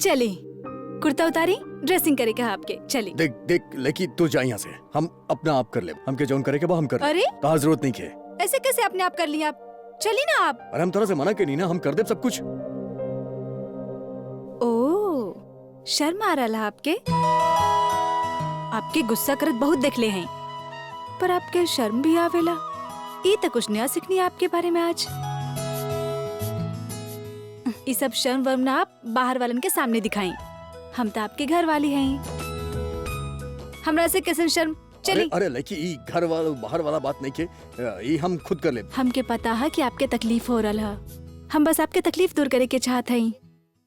चली कुर्ता उतारी, ड्रेसिंग करे क्या आपके? चली। देख देख लेकी तू जा यहाँ से, हम अपना आप कर ले, हमके जौन करे के बा हम कर ले। अरे कहा जरूरत नहीं है। ऐसे कैसे अपने आप कर लिया आप? चली ना आप। अरे हम थोड़ा से मना के नहीं ना, हम कर दे सब कुछ। ओ शर्म आ रहा आपके? आपके गुस्सा करत बहुत देख ले हैं, पर आपके शर्म भी आवेला। ये तो कुछ नया सीखनी है आपके बारे में आज। ये सब शर्म वर्म ना आप बाहर वालन के सामने दिखाएं। हम तो आपके घर वाली हैं, हमरा से कैसे शर्म? चली। अरे लेकी ई घर वाला बाहर वाला बात नहीं के, ये हम खुद कर ले। हमके पता है कि आपके तकलीफ हो रहा है, हम बस आपके तकलीफ दूर करे के चाहत हैं।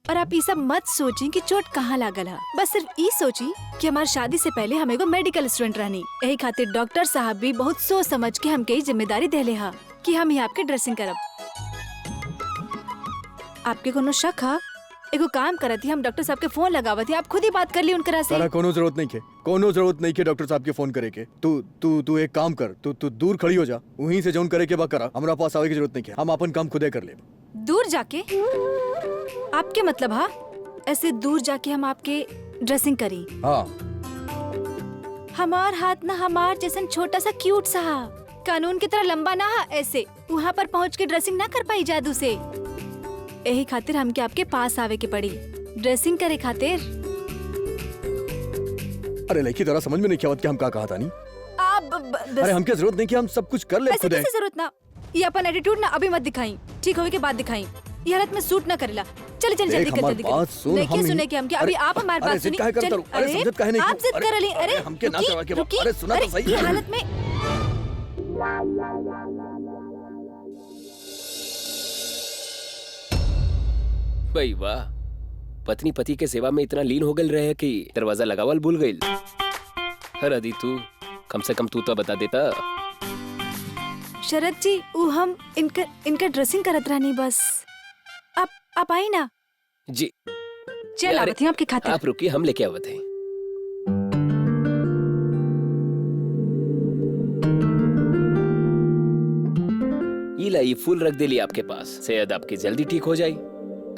और आप ये सब मत सोची कि चोट कहाँ लागल है, बस सिर्फ ये सोची कि हमारी शादी से पहले हम एगो मेडिकल स्टूडेंट रहनी। यही खातिर डॉक्टर साहब भी बहुत सोच समझ के हमके जिम्मेदारी देले हा कि हम ही आपके ड्रेसिंग करब। आपके कोनो शक है? एगो काम करत ही, हम डॉक्टर साहब के फोन लगावत ही, आप खुद ही बात कर ली उनकरा से। सारा कोनो जरूरत नहीं के, कोनो जरूरत नहीं के डॉक्टर साहब के फोन करे के। तू एक काम कर, तू दूर खड़ी हो जा, वहीं से जौन करे के बा करा, हमरा पास आवे की जरूरत नहीं के, हम अपन काम खुदे कर ले। दूर जाके? आपके मतलब हा ऐसे दूर जाके हम आपके ड्रेसिंग करी? हाँ। हमार हाथ ना हमार जैसन छोटा सा क्यूट सा हा, कानून की तरह लंबा ना हा, ऐसे वहाँ पर पहुँच के ड्रेसिंग ना कर पाई जादू से। यही खातिर हमके आपके पास आवे के पड़ी ड्रेसिंग करे खातिर। अरे लड़की तरह समझ में नहीं क्या बात कि हम क्या कहा था नहीं। अरे हमके जरूरत नहीं कि हम सब कुछ कर ले खुद। ऐसे कैसे जरूरत ना? ये अपन एटीट्यूड ना अभी मत दिखाई, ठीक होवे के बाद दिखाई। ये हालत में सूट ना करेला। चल जल्दी जल्दी कर जल्दी कर। लेकिए सुने कि हम क्या अभी आप हमारी बात सुनी। अरे समझत काहे नहीं? आप जिद कर रही। अरे हमके ना करवा के बात। अरे सुना तो सही। ये हालत में भाई वाह, पत्नी पति के सेवा में इतना लीन हो गल रहे कि दरवाजा लगावल भूल गई। अरे अदी तू कम से कम तू तो बता देता। शरद जी वो हम इनका ड्रेसिंग करत रहनी बस। आप आई ना जी। चल आवत हैं आपके खातिर। आप रुकिए, हम लेके आवत हैं। ये फूल रख दे ली आपके पास, शायद आपकी जल्दी ठीक हो जाए।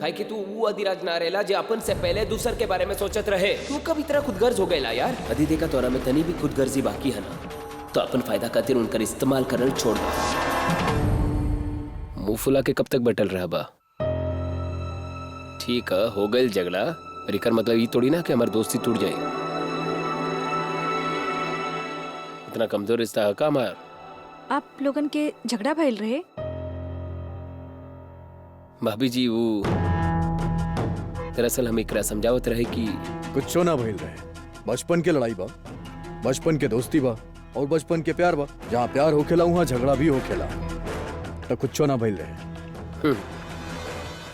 काहे कि तू वो अधिराज ना रहेला जे अपन से पहले दूसर के बारे में सोचत रहे। तू कब इतना खुदगर्ज हो गएला यार? अधी देखा तोरा में तनी भी खुदगर्जी बाकी है ना, तो अपन फायदा खातिर उनकर इस्तेमाल करल छोड़ दे। मुंह फुला के कब तक बैठल रहा बा? ठीक है, हो गए झगड़ा, रिकर मतलब ये थोड़ी ना कि हमारी दोस्ती टूट जाए। इतना कमजोर रिश्ता है का हमार? आप लोगन के झगड़ा भइल रहे? भाभी जी वो दरअसल हम एकरा समझावत रहे कि कुछ ना भइल रहे। बचपन के लड़ाई बा, बचपन के दोस्ती बा और बचपन के प्यार बा। जहाँ प्यार होखेला वहाँ झगड़ा भी होखेला, तो कुछ ना भइल रहे।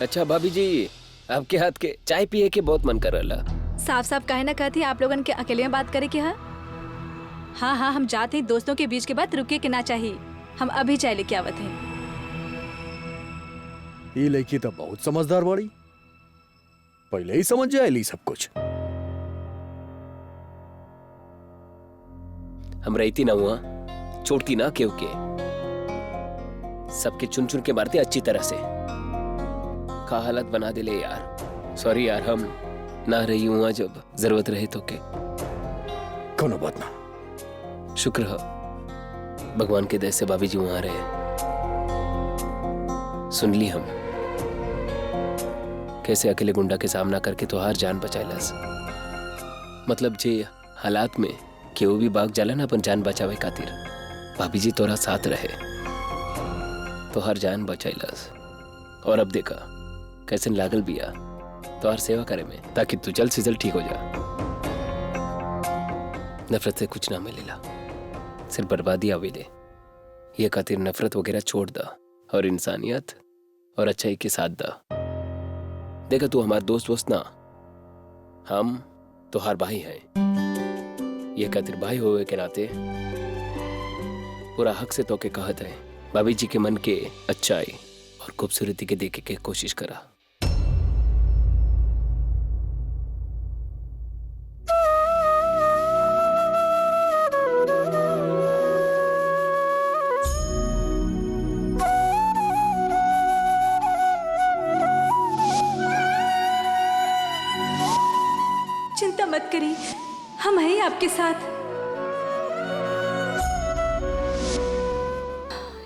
अच्छा भाभी जी, आपके हाथ के चाय पिए के बहुत मन कर रहा। साफ साफ काहे ना कहती आप लोगन के अकेले में बात करे के है? हाँ हाँ हम जाते हैं, दोस्तों के बीच के बात रुके के ना चाहिए। हम अभी चाय लेके आवत हैं। ये लड़की तो बहुत समझदार बाड़ी, पहले ही समझ जाए सब कुछ। हम रहती ना हुआ, छोड़ती ना क्यों के सबके चुन चुन के मारते अच्छी तरह से। का हालत बना दे ले यार। सॉरी यार, हम ना रही हुआ जब जरूरत रहे तो के। कोनो बात ना। शुक्र है भगवान के दया से भाभी जी वहां रहे। सुन ली हम कैसे अकेले गुंडा के सामना करके तो हार जान बचाइलस। मतलब जे हालात में केहू भी भाग जाला ना अपन जान बचावे खातिर, भाभी जी तोरा साथ रहे तो हर जान बचाइलस। और अब देखा कैसे लागल बिया तो हर सेवा करे में, ताकि तू जल्द से जल्द ठीक हो जा। नफरत से कुछ ना मिलेला, सिर्फ बर्बादी आवेले। ये खातिर नफरत वगैरह छोड़ दा और इंसानियत और अच्छाई के साथ दा। देखा तू हमारे दोस्त ना, हम तो हर भाई हैं। ये खातिर भाई होवे के नाते पूरा हक से तो के कहत है, भाभी जी के मन के अच्छाई और खूबसूरती के देखे के कोशिश करा। मत करी, हम हैं आपके साथ।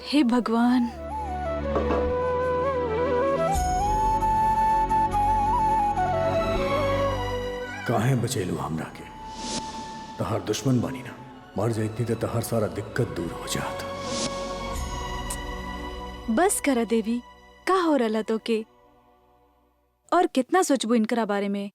हे भगवान। काहे बचेलू हमरा के? तहार दुश्मन बानी ना, मर जाइतनी तो तहार सारा दिक्कत दूर हो जात। बस करा देवी, का हो रहा तो के? और कितना सोचबू इनकरा बारे में?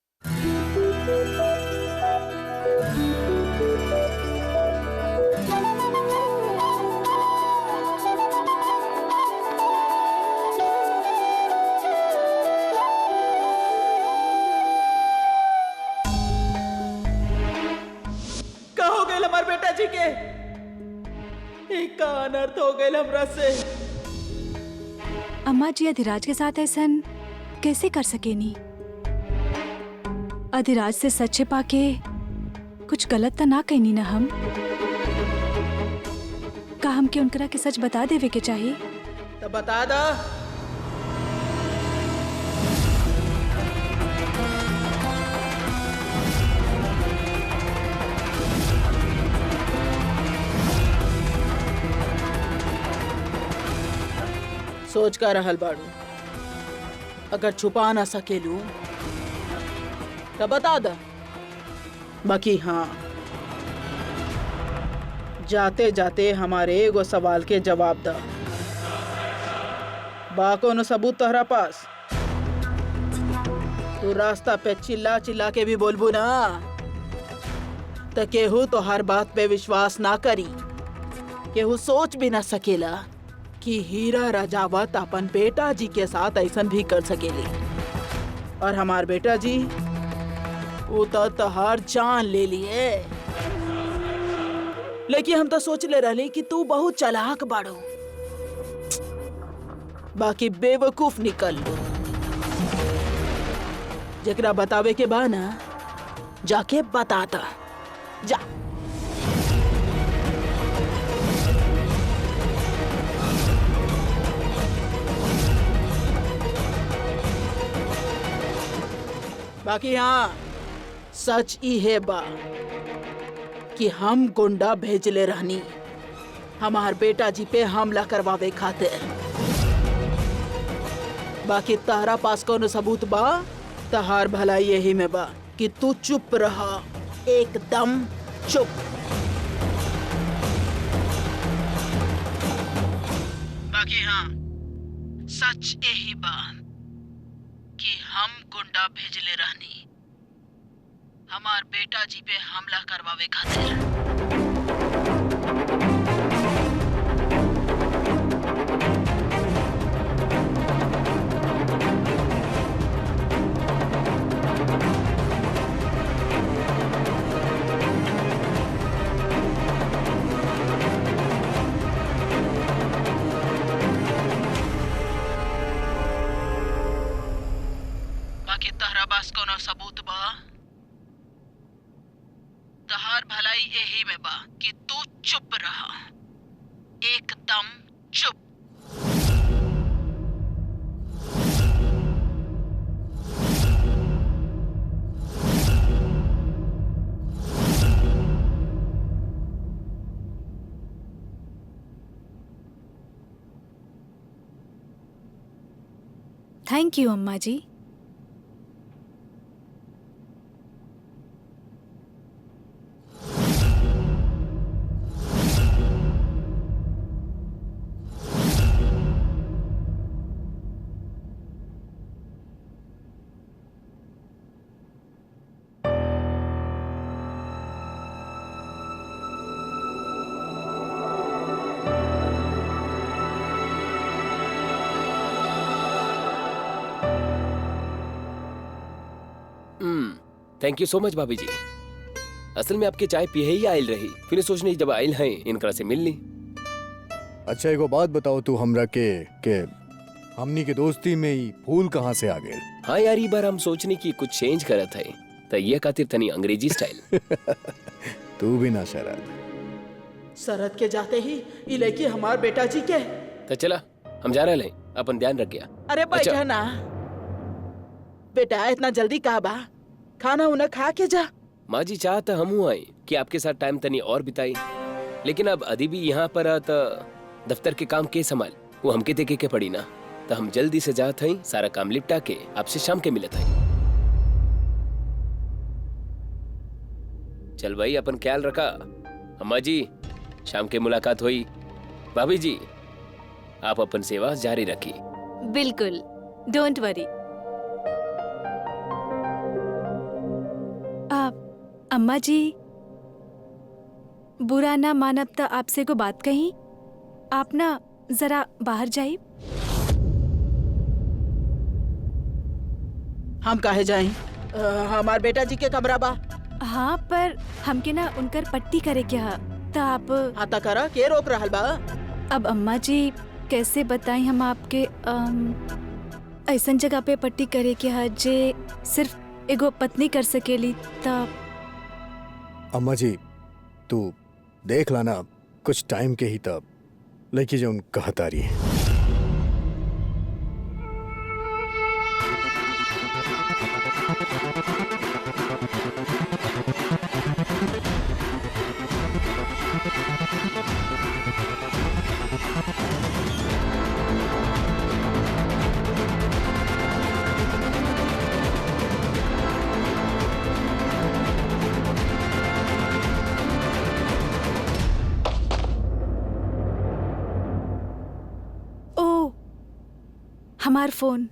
हमार बेटा जी के एक का अनर्थ हो गए हमरा से। अम्मा जी अधिराज के साथ ऐसा कैसे कर सकेनी? अधिराज से सच छिपा के कुछ गलत तो ना कहनी ना हम? का हमके उनकरा के सच बता देवे के चाहिए? तो बता दा। सोच का रहल बाड़ू, अगर छुपा ना सकेलू तो बता दा। बाकी हाँ, जाते जाते हमारे एगो सवाल के जवाब दा। बा कोनो सबूत तोहरा पास? तू रास्ता पे चिल्ला चिल्ला के भी बोलबू ना तो केहू तो हर बात पे विश्वास ना करी। केहू सोच भी ना सकेला कि हीरा राजावत अपन बेटा जी के साथ ऐसा भी कर सकेली। और हमार बेटा जी वो तो तहार जान ले लिए। लेकिन हम तो सोच ले रहे कि तू बहुत चालाक बाड़ो, बाकी बेवकूफ निकल लो। जकरा बतावे के बा ना, जाके बताता जा। बाकी हाँ, सच ई है बा कि हम गुंडा भेजले रहनी हमार बेटा जी पे हमला करवावे खातिर। बाकी तारा पास कोनो सबूत बा? तहार भलाई यही में बा कि तू चुप रहा, एकदम चुप। बाकी हाँ, सच यही बा कि हम गुंडा भेजले रहनी हमार बेटा जी पे हमला करवावे खातिर। बाकी तहरा पास कोनो सबूत बा? तहार भलाई यही में बा कि तू चुप रहा, एकदम चुप। थैंक यू अम्मा जी। थैंक यू सो मच भाभी जी। असल में आपके चाय पिए ही आयल रही, फिर सोचने जब आयल हैं इनकरा से मिल ली। अच्छा एगो बात बताओ तू हमरा के हमनी के दोस्ती में ही फूल कहाँ से आ गए? हाँ यार, ये बार हम सोचने की कुछ चेंज करत है, तो ये खातिर तनी अंग्रेजी स्टाइल। तू भी ना शरद। शरद के जाते ही ये लड़की हमार बेटा जी के। तो चला हम जा रहे हैं, अपन ध्यान रख गया। अरे बैठा ना बेटा, इतना जल्दी कहा बा? खाना उन्हें खा के जा। माँ जी चाहत हम आई कि आपके साथ टाइम तनी और बिताई, लेकिन अब अभी भी यहाँ पर दफ्तर के काम के संभाल वो हमके देखे के पड़ी ना, तो हम जल्दी से जात हई, सारा काम निपटा के आपसे शाम के मिलत हई। चल भाई अपन ख्याल रखा। अम्मा जी शाम के मुलाकात हुई। भाभी जी आप अपन सेवा जारी रखी। बिल्कुल, डोंट वरी। अम्मा जी बुरा ना मानब तो आपसे को बात कही, आप ना जरा बाहर जाइए। हम काहे जाएं? हमार बेटा जी के कमरा बा। हाँ पर हमके ना उनकर पट्टी करे क्या, तो आप आता करा के रोक रहल बा। अब अम्मा जी कैसे बताएं हम आपके ऐसन जगह पे पट्टी करे क्या जे सिर्फ एगो पत्नी कर सकेली। तब अम्मा जी तू देख लाना कुछ टाइम के ही तब लड़की जो उन कहता रही है। ओ हमार फोन।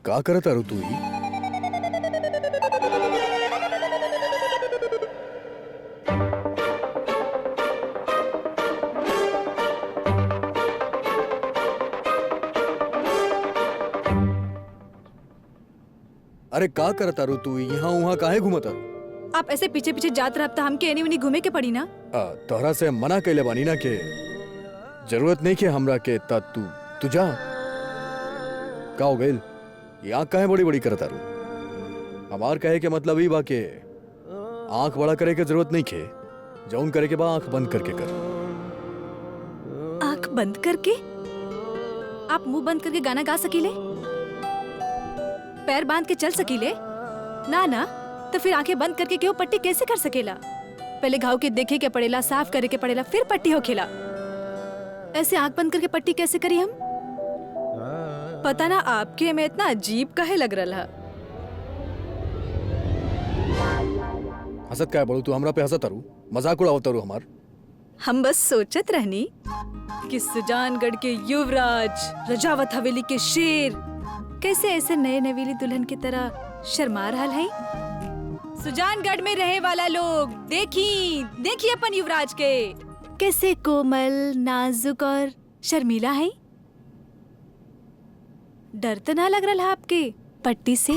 का करत अरु तू ही? अरे का करत अरु तू यहाँ वहाँ काहे घूमत अरु? आप ऐसे पीछे पीछे जात रहब तो हमके एनी उनी घूमे के पड़ी ना। तोहरा से मना कैले बानी ना के जरूरत नहीं के हमरा के ता तू जा। का हो गइल? यहाँ काहे बड़ी बड़ी करत अरु? हमार कहे के मतलब ही बा के आंख बड़ा करे के जरूरत नहीं के, जौन करे के बा आंख बंद करके कर। आंख बंद करके? आप मुंह बंद करके गाना गा सकीले? पैर बांध के चल सकीले? ना ना, तो फिर आंखें बंद करके क्यों पट्टी कैसे कर सकेला? पहले घाव के देखे के पड़ेला, साफ करे के पड़ेला, फिर पट्टी हो खेला। ऐसे आंख बंद करके पट्टी कैसे करी हम? पता ना आपके में इतना अजीब काहे लग रहा है। हसत काय बड़ू तू हमरा पे हसत अरु? मजाक उड़ावत अरु हमार? हम बस सोचत रहनी कि सुजानगढ़ के युवराज, रजावत हवेली के शेर कैसे ऐसे नए नवेली दुल्हन की तरह शर्मा रहा है। सुजानगढ़ में रहे वाला लोग देखी अपन युवराज के कैसे कोमल, नाजुक और शर्मीला है। डर तो ना लग रहा है आपके पट्टी से?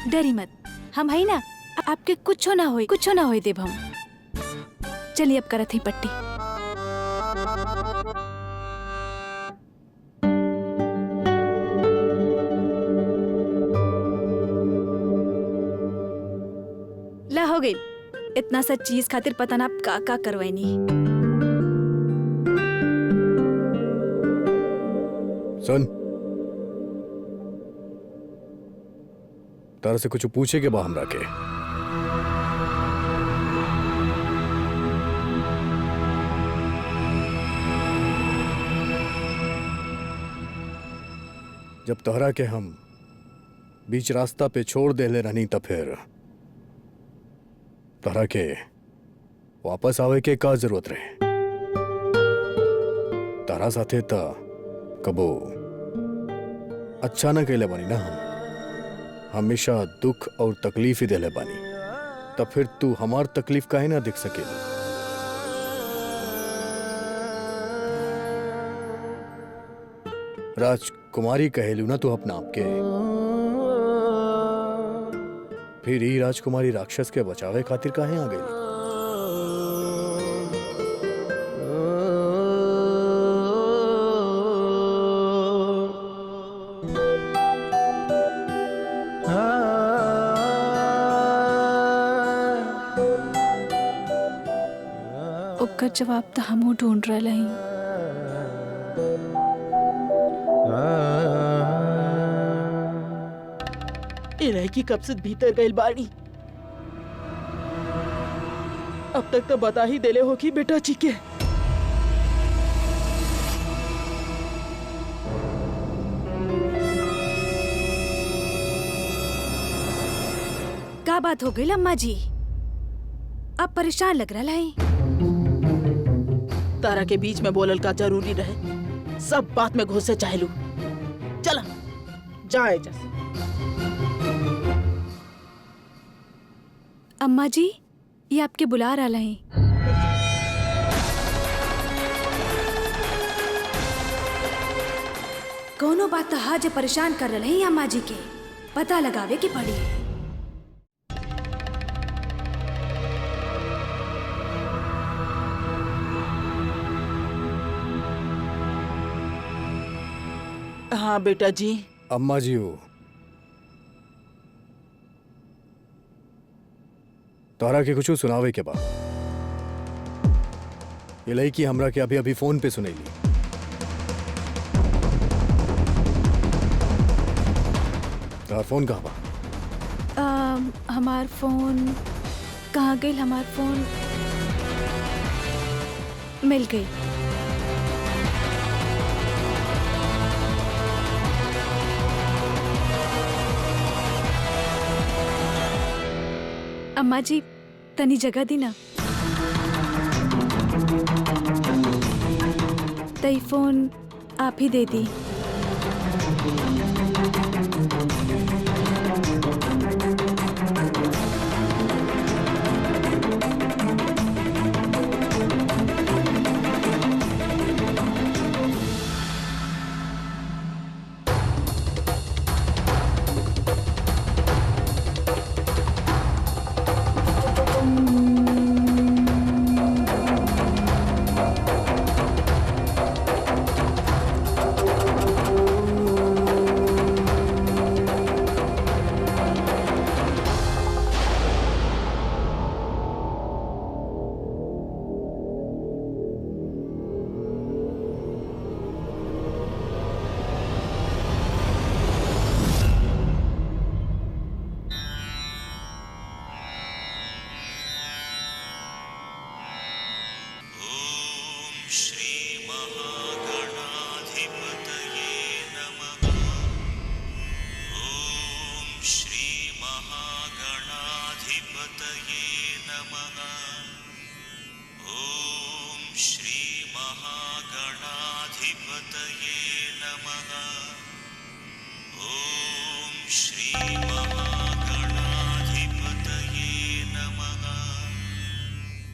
डरी मत, हम है ना, आपके कुछ ना होई देव हम। चलिए अब करत ही पट्टी। ला हो गई। इतना सा चीज खातिर पता ना आप का करवाई। सुन, तारा से कुछ पूछे के बा हमरा के। जब तोहरा के हम बीच रास्ता पे छोड़ दे ले रहनी तब फिर तोहरा के वापस आवे के का जरूरत रहे? तारा साथे ता कबो अच्छा ना कहले बानी ना, हम हमेशा दुख और तकलीफ ही देले बानी, तब फिर तू हमार तकलीफ काहे ना दिख सके? राज कुमारी कहेलू ना तू अपना आपके, फिर ई राजकुमारी राक्षस के बचावे खातिर काहे आ गई? ओकर जवाब तो हमहू ढूंढ रहे हैं। ये लड़की कब से भीतर गई बाड़ी? अब तक तो बता ही देले हो कि बेटा चीके। का बात हो गई अम्मा जी? आप परेशान लग रहा है। तारा के बीच में बोलल का जरूरी रहे, सब बात में घुसे चाहलू। चला जाए जैसे। अम्मा जी, ये आपके बुला रहा है। कोनो बात तो हाज परेशान कर रहे हैं अम्मा जी के, पता लगावे के पड़ी। हाँ बेटा जी। अम्मा जी हो, तोहरा के कुछ सुनावे के बाद ये लड़की हमरा के अभी अभी फोन पे सुनैली। तोहर फोन कहाँ बा? हमार फोन कहाँ गई? हमार फोन मिल गई। अम्मा जी, तनी जगह दी ना। तई फोन आप ही दे दी।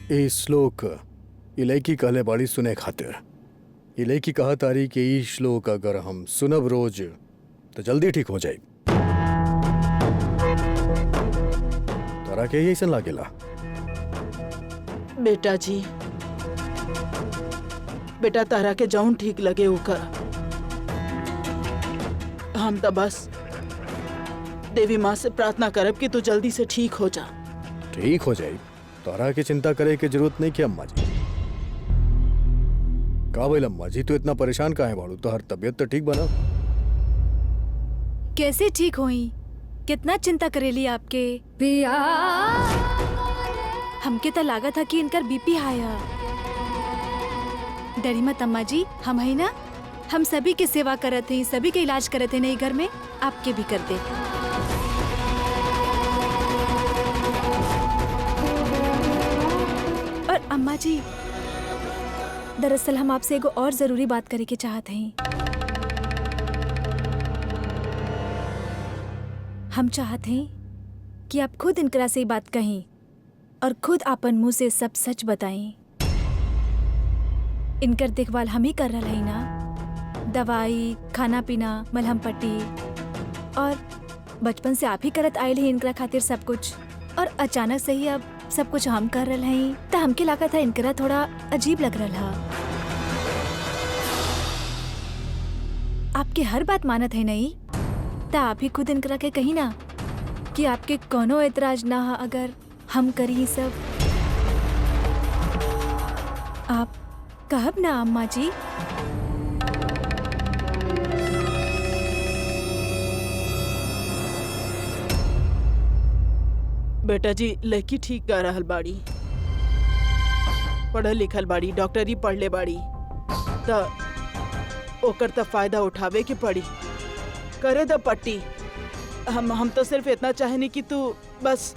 ए श्लोक इलाकी कहले बाड़ी सुने खातिर। इलाकी कहा तारी कि ई श्लोक अगर हम सुनब रोज तो जल्दी ठीक हो जाए। तारा के ऐसा लागेला? बेटा जी, बेटा तारा के जौन ठीक लगे उकर। हम तो बस देवी माँ से प्रार्थना करब कि तू जल्दी से ठीक हो जा। ठीक हो जाए, तारा की चिंता करे की जरूरत नहीं कि अम्मा जी। का बोल अम्मा जी, तू इतना परेशान काहे बाड़ू? तो हर तबीयत तो ठीक बना। कैसे ठीक होई? कितना चिंता करेली आपके। हमके तो लगा था कि इनकर बीपी हाई है। डरी मत अम्मा जी, हम है ना, हम सभी की सेवा करते हैं, सभी के इलाज करते हैं। नहीं घर में आपके भी कर दे। और अम्मा जी, दरअसल हम आपसे एगो और जरूरी बात करे के चाहते हैं। हम चाहते हैं कि आप खुद इनकरा से बात कहें और खुद आपन मुंह से सब सच बताएं। इनकर देखभाल हम ही कर रहे हैं ना, दवाई, खाना पीना, मलहम पट्टी और बचपन से आप ही करत आयल ही इनकरा खातिर सब कुछ। और अचानक से ही अब सब कुछ हम कर रहे हैं तो हमके लागत है इनकरा थोड़ा अजीब लग रहा है। आपके हर बात मानत है नहीं तो आप ही खुद इनकरा के कही ना कि आपके कोनो एतराज ना है अगर हम करी सब। आप कहब ना अम्मा जी? बेटा जी लड़की ठीक कर रहल बाड़ी, पढ़ल लिखल बाड़ी, डॉक्टरी पढ़ ले बाड़ी, त ओकर त फायदा उठावे के पड़ी। करे द पट्टी। हम तो सिर्फ इतना चाहेनी कि तू बस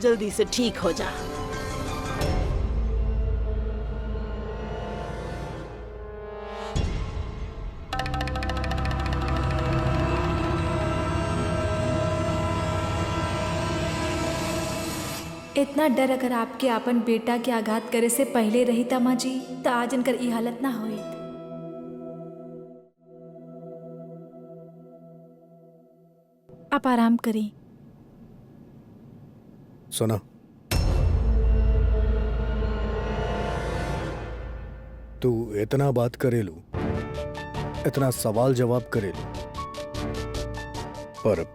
जल्दी से ठीक हो जा। इतना डर अगर आपके आपन बेटा के आघात करे से पहले रही था माँ जी तो आज इनकर ई हालत ना होई। आप आराम करी। सुना, तू इतना बात करेलू, इतना सवाल जवाब करेलू, पर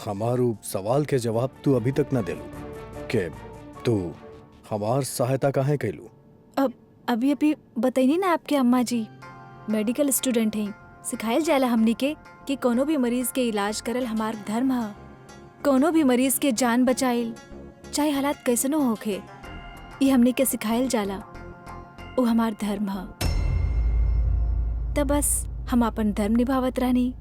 हमारू सवाल के जवाब तू अभी तक ना देलू के तू हमार सहायता काहे कैलू? अब अभी बताइनी ना आपके अम्मा जी मेडिकल स्टूडेंट हैं, सिखायल जाला हमनी के कि कोनो भी मरीज के इलाज करल हमार धर्म है। कोनो भी मरीज के जान बचाइल चाहे हालात कैसनो होखे, ये हमनी के सिखायल जाला, वो हमार धर्म है। तब बस हम अपन धर्म निभावत रहनी।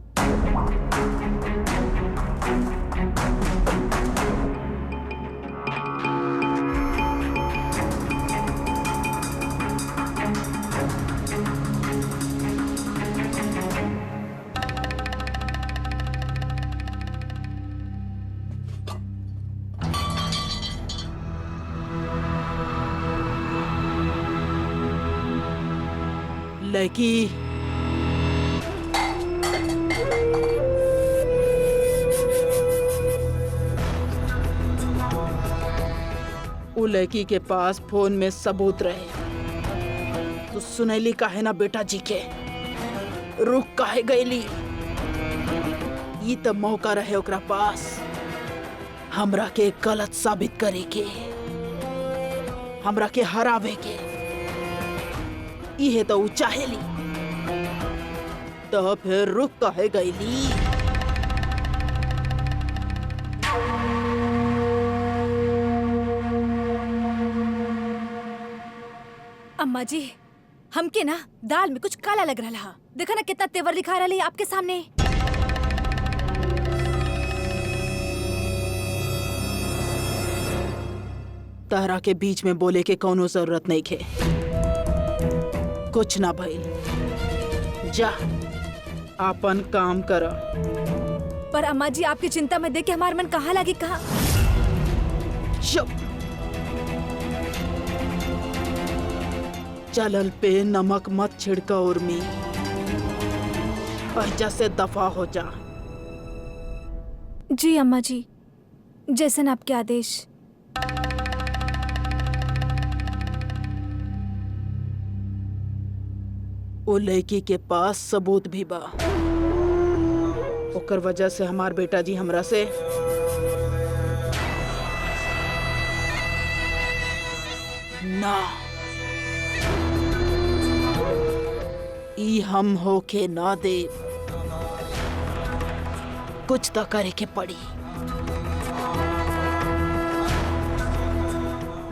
लड़की वो लड़की के पास फोन में सबूत रहे तो सुनैली काहे ना बेटा जी के? रुक काहे गईली? ये तो मौका रहे ओकरा पास हमरा के गलत साबित करे के, हमरा के हरावे के। ये तो ऊ चाहेली, तो फिर रुक काहे गईली? अम्मा जी हमके ना दाल में कुछ काला लग रहा है। देखा ना कितना तेवर दिखा रहा है आपके सामने। तारा के बीच में बोले के कोनो जरूरत नहीं खे। कुछ ना भइल, जा अपन काम कर। पर अम्मा जी आपकी चिंता में देख के हमारा मन कहाँ लगे कहाँ। चुप। चलल पे नमक मत छिड़का उर्मी, वजह से दफा हो जा। जी अम्मा जी, जैसन आपके आदेश। वो लड़की के पास सबूत भी बा, ओकर वजह से हमार बेटा जी हमरा से ना ई हम होके ना दे। कुछ तो करे के पड़ी,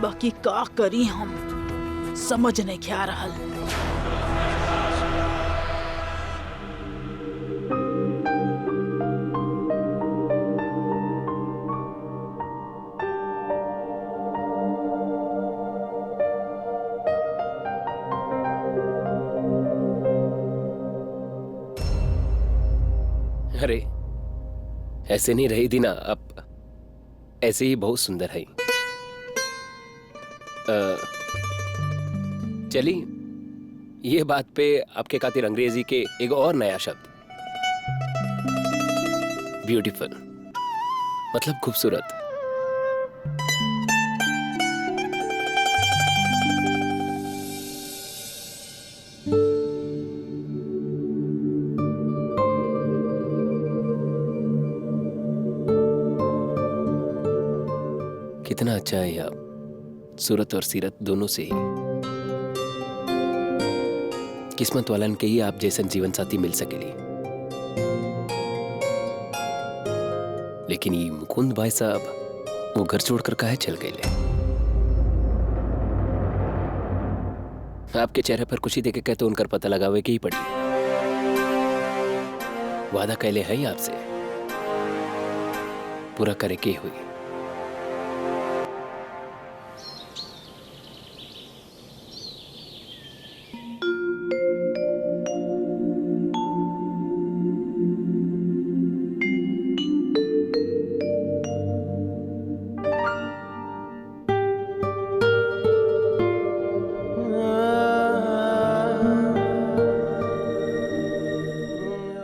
बाकी का करी हम समझ नहीं क्या रहल। अरे ऐसे नहीं रही थी ना, अब ऐसे ही बहुत सुंदर है। चली ये बात पे आपके खातिर अंग्रेजी के एक और नया शब्द, ब्यूटीफुल, मतलब खूबसूरत। कितना अच्छा है आप, सूरत और सीरत दोनों से ही। किस्मत वालन के ही आप जैसन जीवन साथी मिल सकेली। लेकिन ये मुकुंद भाई साहब वो घर छोड़कर काहे चल गए? आपके चेहरे पर खुशी देखे कहते उनका पता लगावे के ही पड़ी। वादा कैले है आपसे, पूरा करे के हुई।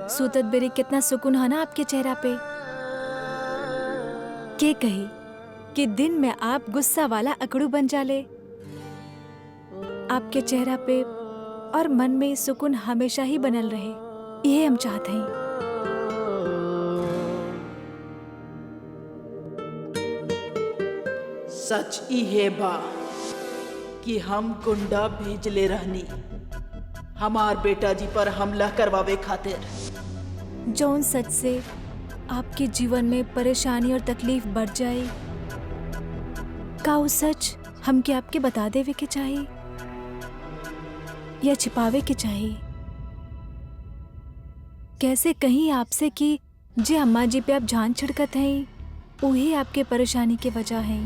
सूतत बेरी कितना सुकून है ना आपके चेहरा पे। के कही कि दिन में आप गुस्सा वाला अकड़ू बन जाले। आपके चेहरा पे और मन में सुकून हमेशा ही बनल रहे, ये हम चाहते हैं। सच इहे बा कि हम गुंडा भेजले रहनी हमार बेटा जी पर हमला करवावे खातिर। जौन सच से आपके जीवन में परेशानी और तकलीफ बढ़ जाए, का वो सच हमके आपके बता देवे के चाहिए या छिपावे के चाहिए? कैसे कहीं आपसे कि जे अम्मा जी पे आप जान छिड़कत हैं वही आपके परेशानी के वजह हैं।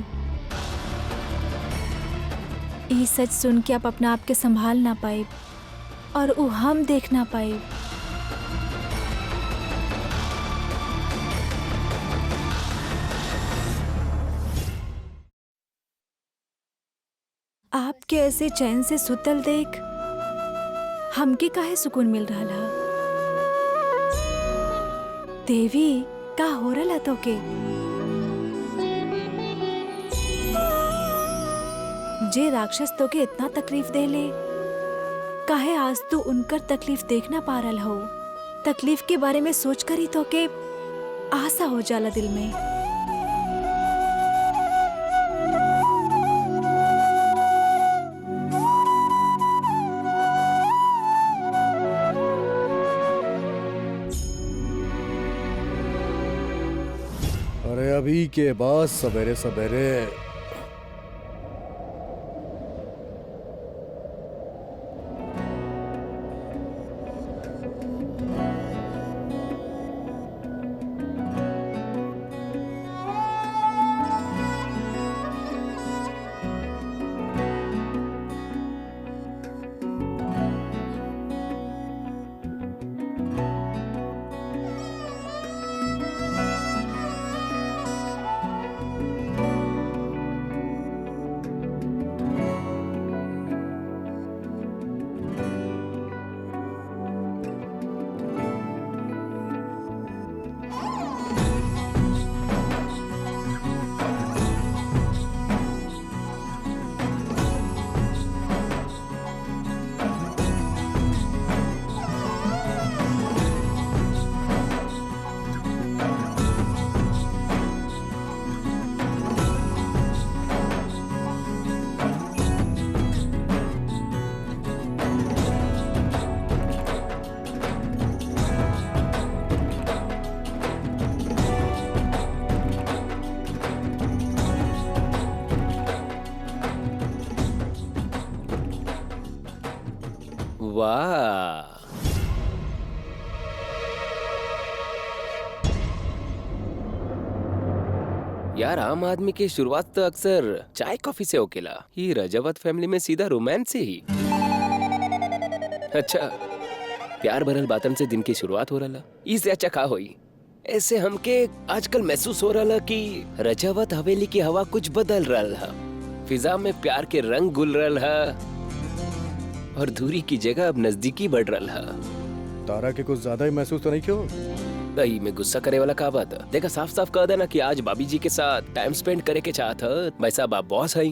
ये सच सुन के आप अपना आप के संभाल ना पाए और वो हम देख ना पाए। आपके ऐसे चैन से सुतल देख हमके काहे सुकून मिल रहा है? देवी का हो रहा तो के जे राक्षस तो के इतना तकलीफ दे ले, काहे आज तू उनकर तकलीफ देख ना पा रहा हो? तकलीफ के बारे में सोच कर ही तो के आशा हो जाला दिल में। अरे अभी के बाद सवेरे सवेरे वाह, यार आम आदमी की शुरुआत तो अक्सर चाय कॉफी से होकेला, ये रजावत फैमिली में सीधा रोमांस से ही। अच्छा, प्यार भरल बातन से दिन की शुरुआत हो रहा, इससे अच्छा का होई? ऐसे हमके आजकल महसूस हो रहा कि रजावत हवेली की हवा कुछ बदल रहा, फिजा में प्यार के रंग गुल रहा और दूरी की जगह अब नजदीकी बढ़ रहा है। तारा के कुछ ज्यादा ही महसूस तो नहीं क्यों? दही में गुस्सा करे वाला का बात है? देखा, साफ साफ कह देना कि आज भाभी जी के साथ टाइम स्पेंड करे के चाहत है। भाई साहब, आप बॉस है,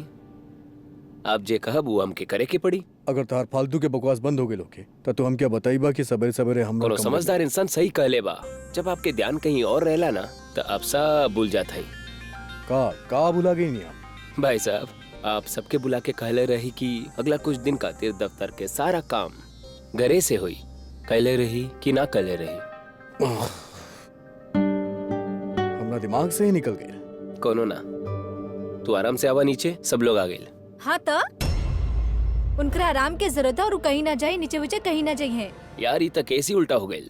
आप जे कहब वो हमके करे के पड़ी। अगर तार फालतू के बकवास बंद हो गए लोग के तो हम क्या बताइबा कि सवेरे सवेरे हम कोनो समझदार इंसान सही कहले बा। जब आपके ध्यान कहीं और रहला ना तो आप सब भूल जात है। का भुला गई नहीं आप? भाई साहब, आप सबके बुला के कहले रही कि अगला कुछ दिन खातिर दफ्तर के सारा काम घरे से हुई। कहले रही कि ना कहले रही? हमरा दिमाग से ही निकल गया। कोनो ना, तू आराम से आवा नीचे, सब लोग आ गए। हाँ तो उनकरा आराम के जरूरत है और कहीं ना जाए, नीचे वीचे कहीं ना जाइए। यार ये तक कैसी उल्टा हो गई।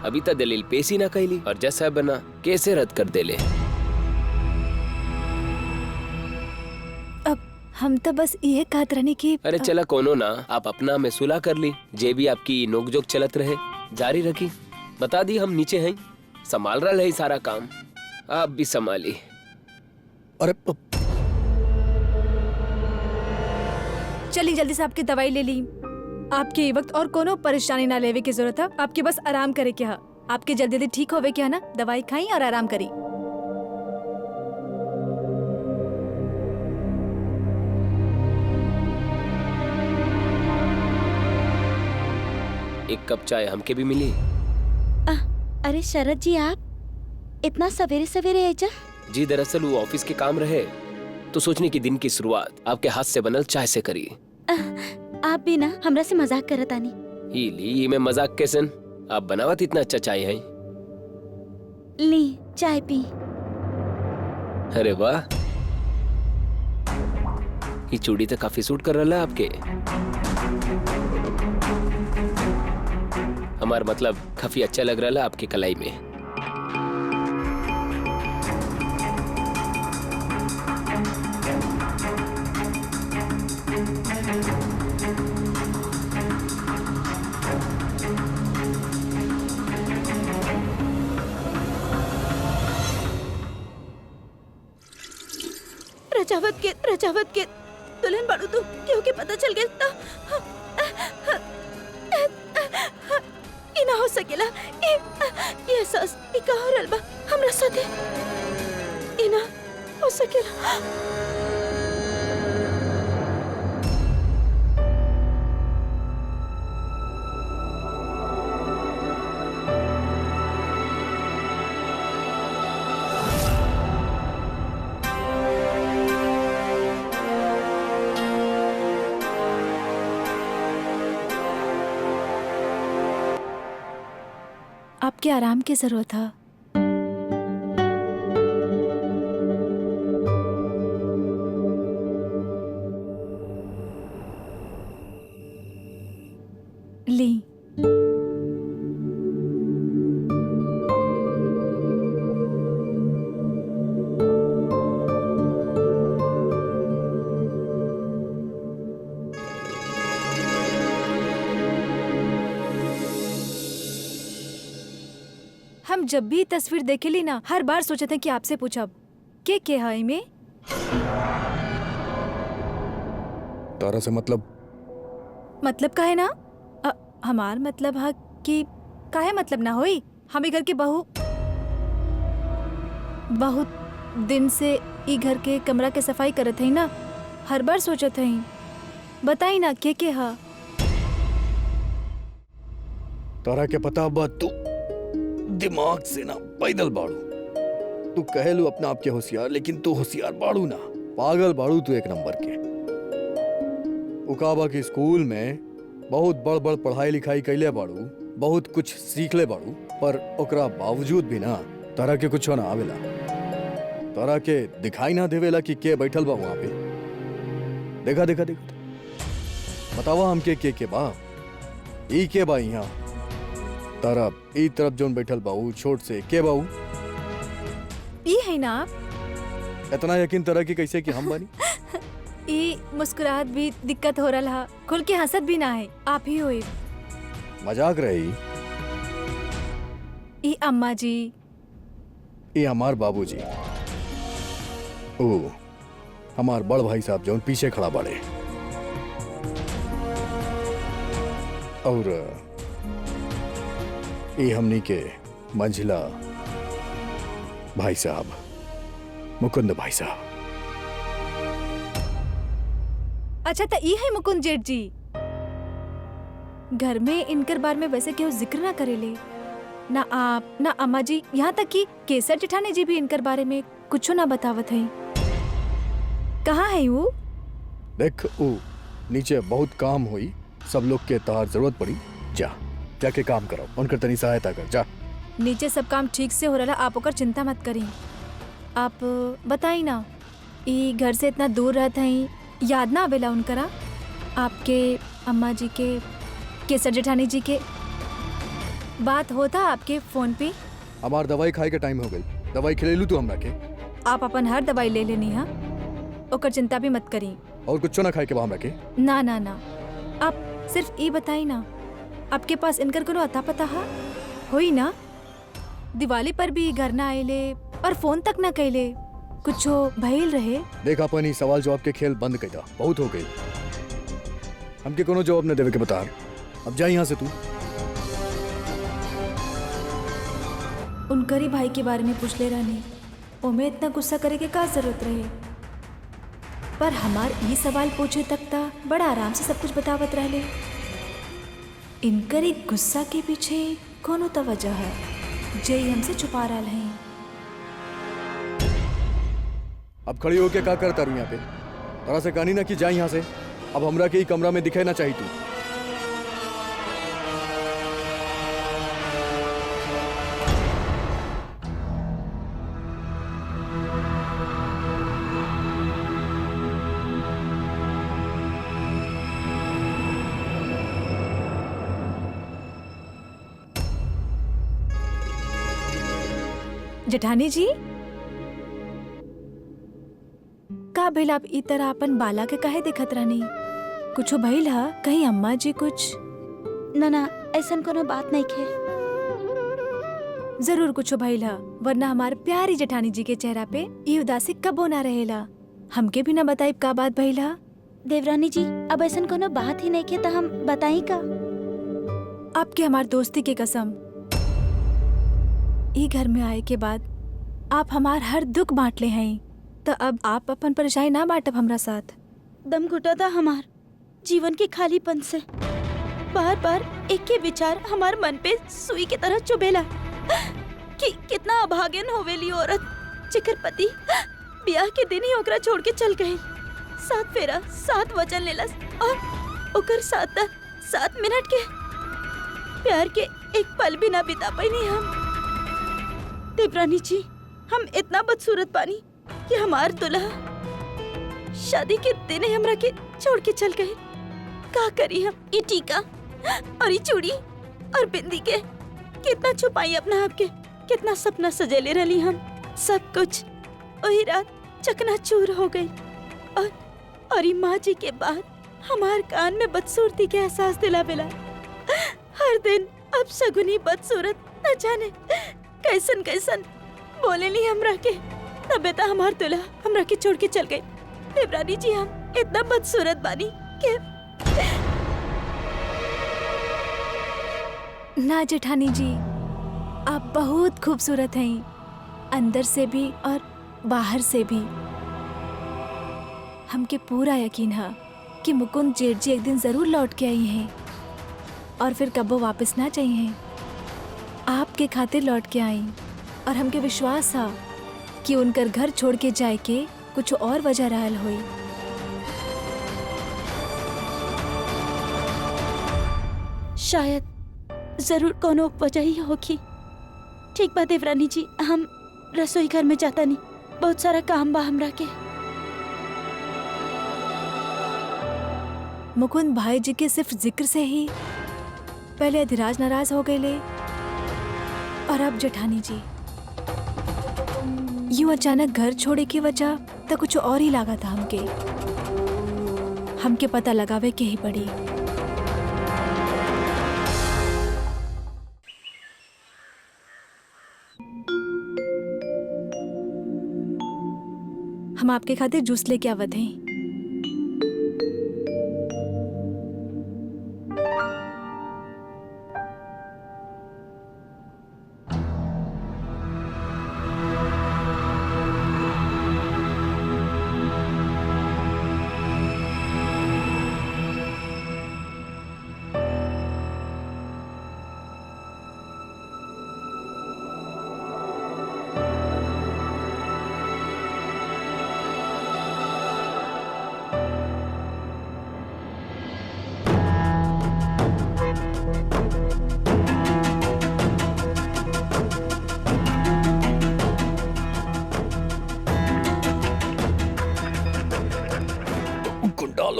अभी तक दलील पेश ही ना कैली और जैसा बना कैसे रद्द कर देले। अब हम तो बस ये कहत रहनी कि अरे चला कोनो ना, आप अपना में सुलह कर ली। जे भी आपकी नोकझोंक चलत रहे जारी रखी। बता दी हम नीचे हैं, संभाल रहा है सारा काम, आप भी संभाली। अरे चली जल्दी से आपकी दवाई ले ली। आपके ये वक्त और कोनो परेशानी ना लेवे की जरूरत है। आपके बस आराम करे क्या है। आपके जल्दी जल्दी ठीक होवे क्या ना, दवाई खाई और आराम करी। एक कप चाय हमके भी मिली। अरे शरद जी, आप इतना सवेरे सवेरे आजा? जी दरअसल वो ऑफिस के काम रहे तो सोचने की दिन की शुरुआत आपके हाथ से बनल चाय से करी। आप भी ना हमरा से मजाक करत आनी। ही ली में मजाक कैसन? आप बनावत इतना अच्छा चाय है। ली चाय पी। अरे वाह, ये चूड़ी तो काफी सूट कर रहा है आपके। हमार मतलब काफी अच्छा लग रहा है आपकी कलाई में। रजावत के दुल्हन बाड़ू तू, क्यों के पता चल गया था? ये ना हो सकेला। ये एहसास ई का हो रहल बा हमरा साथे। ये ना हो सकेला। आपके आराम की जरूरत है। ली। हम जब भी तस्वीर देखे ली ना, हर बार सोचे थे कि आपसे पूछब के है में। तारा से मतलब का है ना, हमार मतलब है कि काहे मतलब ना होई। हम घर के बहुत दिन से ई घर के कमरा के सफाई करत है ना, हर बार सोचत है। बताई ना के है। तारा के पता बा तू दिमाग से ना पैदल बाड़ू। तू कह लू अपना आप के होशियार, लेकिन तू होशियार बाड़ू ना, पागल बाड़ू तू एक नंबर के। उकाबा के स्कूल में बहुत बड़ बड़ पढ़ाई लिखाई कैले बाड़ू, बहुत कुछ सीख ले बाड़ू, पर ओकरा बावजूद भी ना तारा के कुछ ना आवेला। तारा के दिखाई ना देवेला कि के बैठल बा वहां पे। देखा देखा देखा, बतावा हमके के बा, ई के बा यहाँ। तारा ई तरफ जोन बैठल बाऊ छोट से के बाऊ? ये है ना आप। इतना यकीन तरह की कैसे कि हम बानी? ये मुस्कुराहट भी दिक्कत हो रहा है, खुल के हंसत भी ना है। आप ही होए। मजाक रही। ये अम्मा जी, ये हमार बाबूजी, ओ हमार बड़ भाई साहब जोन पीछे खड़ा बाड़े। और ये हमनी के मंझिला भाई साहब, मुकुंद भाई साहब। अच्छा तो ये है मुकुंद जेठ जी। घर में इनकर बारे में वैसे क्यों जिक्र ना करेले, ना आप ना अम्मा जी, यहाँ तक कि केसर जेठानी जी भी इनकर बारे में कुछ ना बतावत है। कहाँ है वो? देख वो नीचे बहुत काम हुई, सब लोग के तहार जरूरत पड़ी, जा जाके काम करो, उनकर तनी सहायता कर जा। नीचे सब काम ठीक से हो रहा, आप ओकर चिंता मत करी। आप बताई ना, ई घर से इतना दूर रहते हैं, याद ना आवेला उनकरा? आपके अम्मा जी के, केसर जेठानी जी के बात होता आपके फोन पे? हमार दवाई खाए के टाइम हो गई, दवाई खिलेलू तू हमरा के? आप अपन हर दवाई ले लेनी है, ओकर चिंता भी मत करी। और कुछ ना खाए के वहां रखे? ना ना ना, आप सिर्फ ये बताई ना, आपके पास इनकर कोनो अता पता है? होई ना? दिवाली पर भी घर ना आएले और फोन तक ना कैले, कुछ भइल रहे? देख अपन ही सवाल जवाब के खेल बंद कर दा, बहुत हो गई। हमके कोनो जवाब न देवे के बता, अब जा यहाँ से तू। उनकर ही भाई के बारे में पूछ ले रहनी, ओमे इतना गुस्सा करे के का जरूरत रहे? पर हमार ये सवाल पूछे तक ता बड़ा आराम से सब कुछ बतावत रहले। इनकर एक गुस्सा के पीछे कोनो तो वजह है, जे हमसे छुपा रहा है। अब खड़ी होके क्या करता रू यहाँ पे? तरा से कहानी ना कि जा यहाँ से, अब हमरा के ही कमरा में दिखे ना चाहिए तू। जेठानी जी का भइल? आप ई तरह अपन बाला के काहे देखत रहनी? कुछो भइल हा? कहीं अम्मा जी कुछ? ना ना, ऐसन कोनो बात नहीं खे। जरूर कुछो भइल हा, वरना हमार प्यारी जेठानी जी के चेहरा पे ये उदासी कबो ना रहेला। हमके भी ना बताई का बात भइल हा? देवरानी जी, अब ऐसन कोनो बात ही नहीं खे तो हम बताई का? आपके हमार दोस्ती के कसम, ई घर में आए के बाद आप हमार हर दुख बांट ले हैं, तो अब आप अपन परेशानी ना बांटब हमरा साथ। दम घुटा था हमार जीवन के खालीपन से। बार बार एक के विचार हमार मन पे सुई की तरह चुभेला कि कितना अभागिन होवेली औरत, जेकर पति ब्याह के दिन ही ओकरा छोड़ के चल गए। 7 फेरा 7 वचन लेलस और ओकर 7 मिनट के प्यार के एक पल भी ना बिता पाई हम। देवरानी जी, हम इतना बदसूरत पानी कि हमार दुल्हा शादी के दिन ही हमरा के छोड़ के चल गए। का करी हम? ये टीका और ये चूड़ी और बिंदी के कितना छुपाई अपना आप के, कितना सपना सजेले रही हम। सब कुछ वही रात चकनाचूर हो गई। और ये माँ जी के बाद हमार कान में बदसूरती के एहसास दिलावेला। हर दिन अब सगुनी बदसूरत न जाने कैसन कैसन बोले ली हमरा के। तबे तो हमार दुल्हा हमरा के छोड़ के चल गए। देवरानी जी, हम इतना बदसूरत बानी के। ना जेठानी जी, आप बहुत खूबसूरत हैं, अंदर से भी और बाहर से भी। हमके पूरा यकीन है कि मुकुंद जेठ जी एक दिन जरूर लौट के आई हैं और फिर कबो वापस ना चाहिए। आपके खातिर लौट के आई और हमके विश्वास है कि उनकर घर छोड़ के जाए के कुछ और वजह रहल हुई। शायद जरूर कोनो वजह ही होगी। ठीक बा देवरानी जी, हम रसोई घर में जाता नहीं, बहुत सारा काम बा हमरा के। मुकुंद भाई जी के सिर्फ जिक्र से ही पहले अधिराज नाराज हो गए ले, और अब जेठानी जी। यूं अचानक घर छोड़े की वजह तो कुछ और ही लगा था हमके पता लगावे के ही पड़ी। हम आपके खातिर जूस लेके आवत हैं।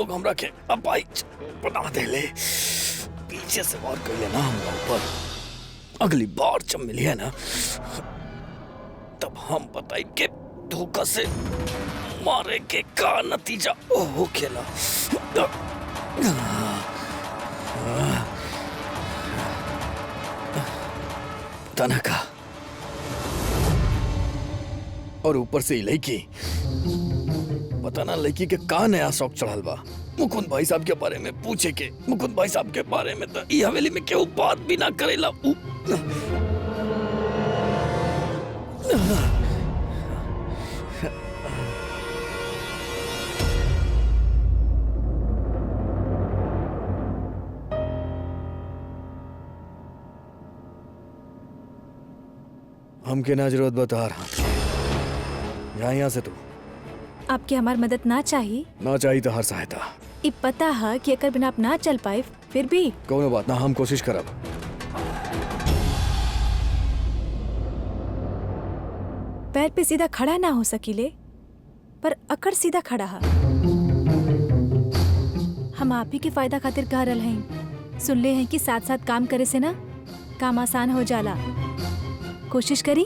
लोग हमरा के अपाइज बना देले, पीछे से वार कर लेना हमरा ऊपर। अगली बार जब मिलिए ना तब हम बताई के धोखा से मारे के का नतीजा हो खेला। तनका और ऊपर से लड़की, पता ना लड़की के का नया शौक चढ़ल बा। मुकुंद भाई साहब के बारे में पूछे के, मुकुंद भाई साहब के बारे में तो ई हवेली में केहू बात भी ना करेला। हमके ना जरूरत बता रहा, यहाँ से तू आपके हमार मदद ना चाहिए? ना चाहिए तो हर सहायता। इ पता है कि अगर बिना आप ना चल पाए फिर भी कोनो बात ना, हम कोशिश करब। पैर पे सीधा खड़ा ना हो सकीले पर अकड़ सीधा खड़ा है। हम आप ही के फायदा खातिर कह रहे हैं। सुन ले हैं कि साथ साथ काम करे से ना काम आसान हो जाला। कोशिश करी।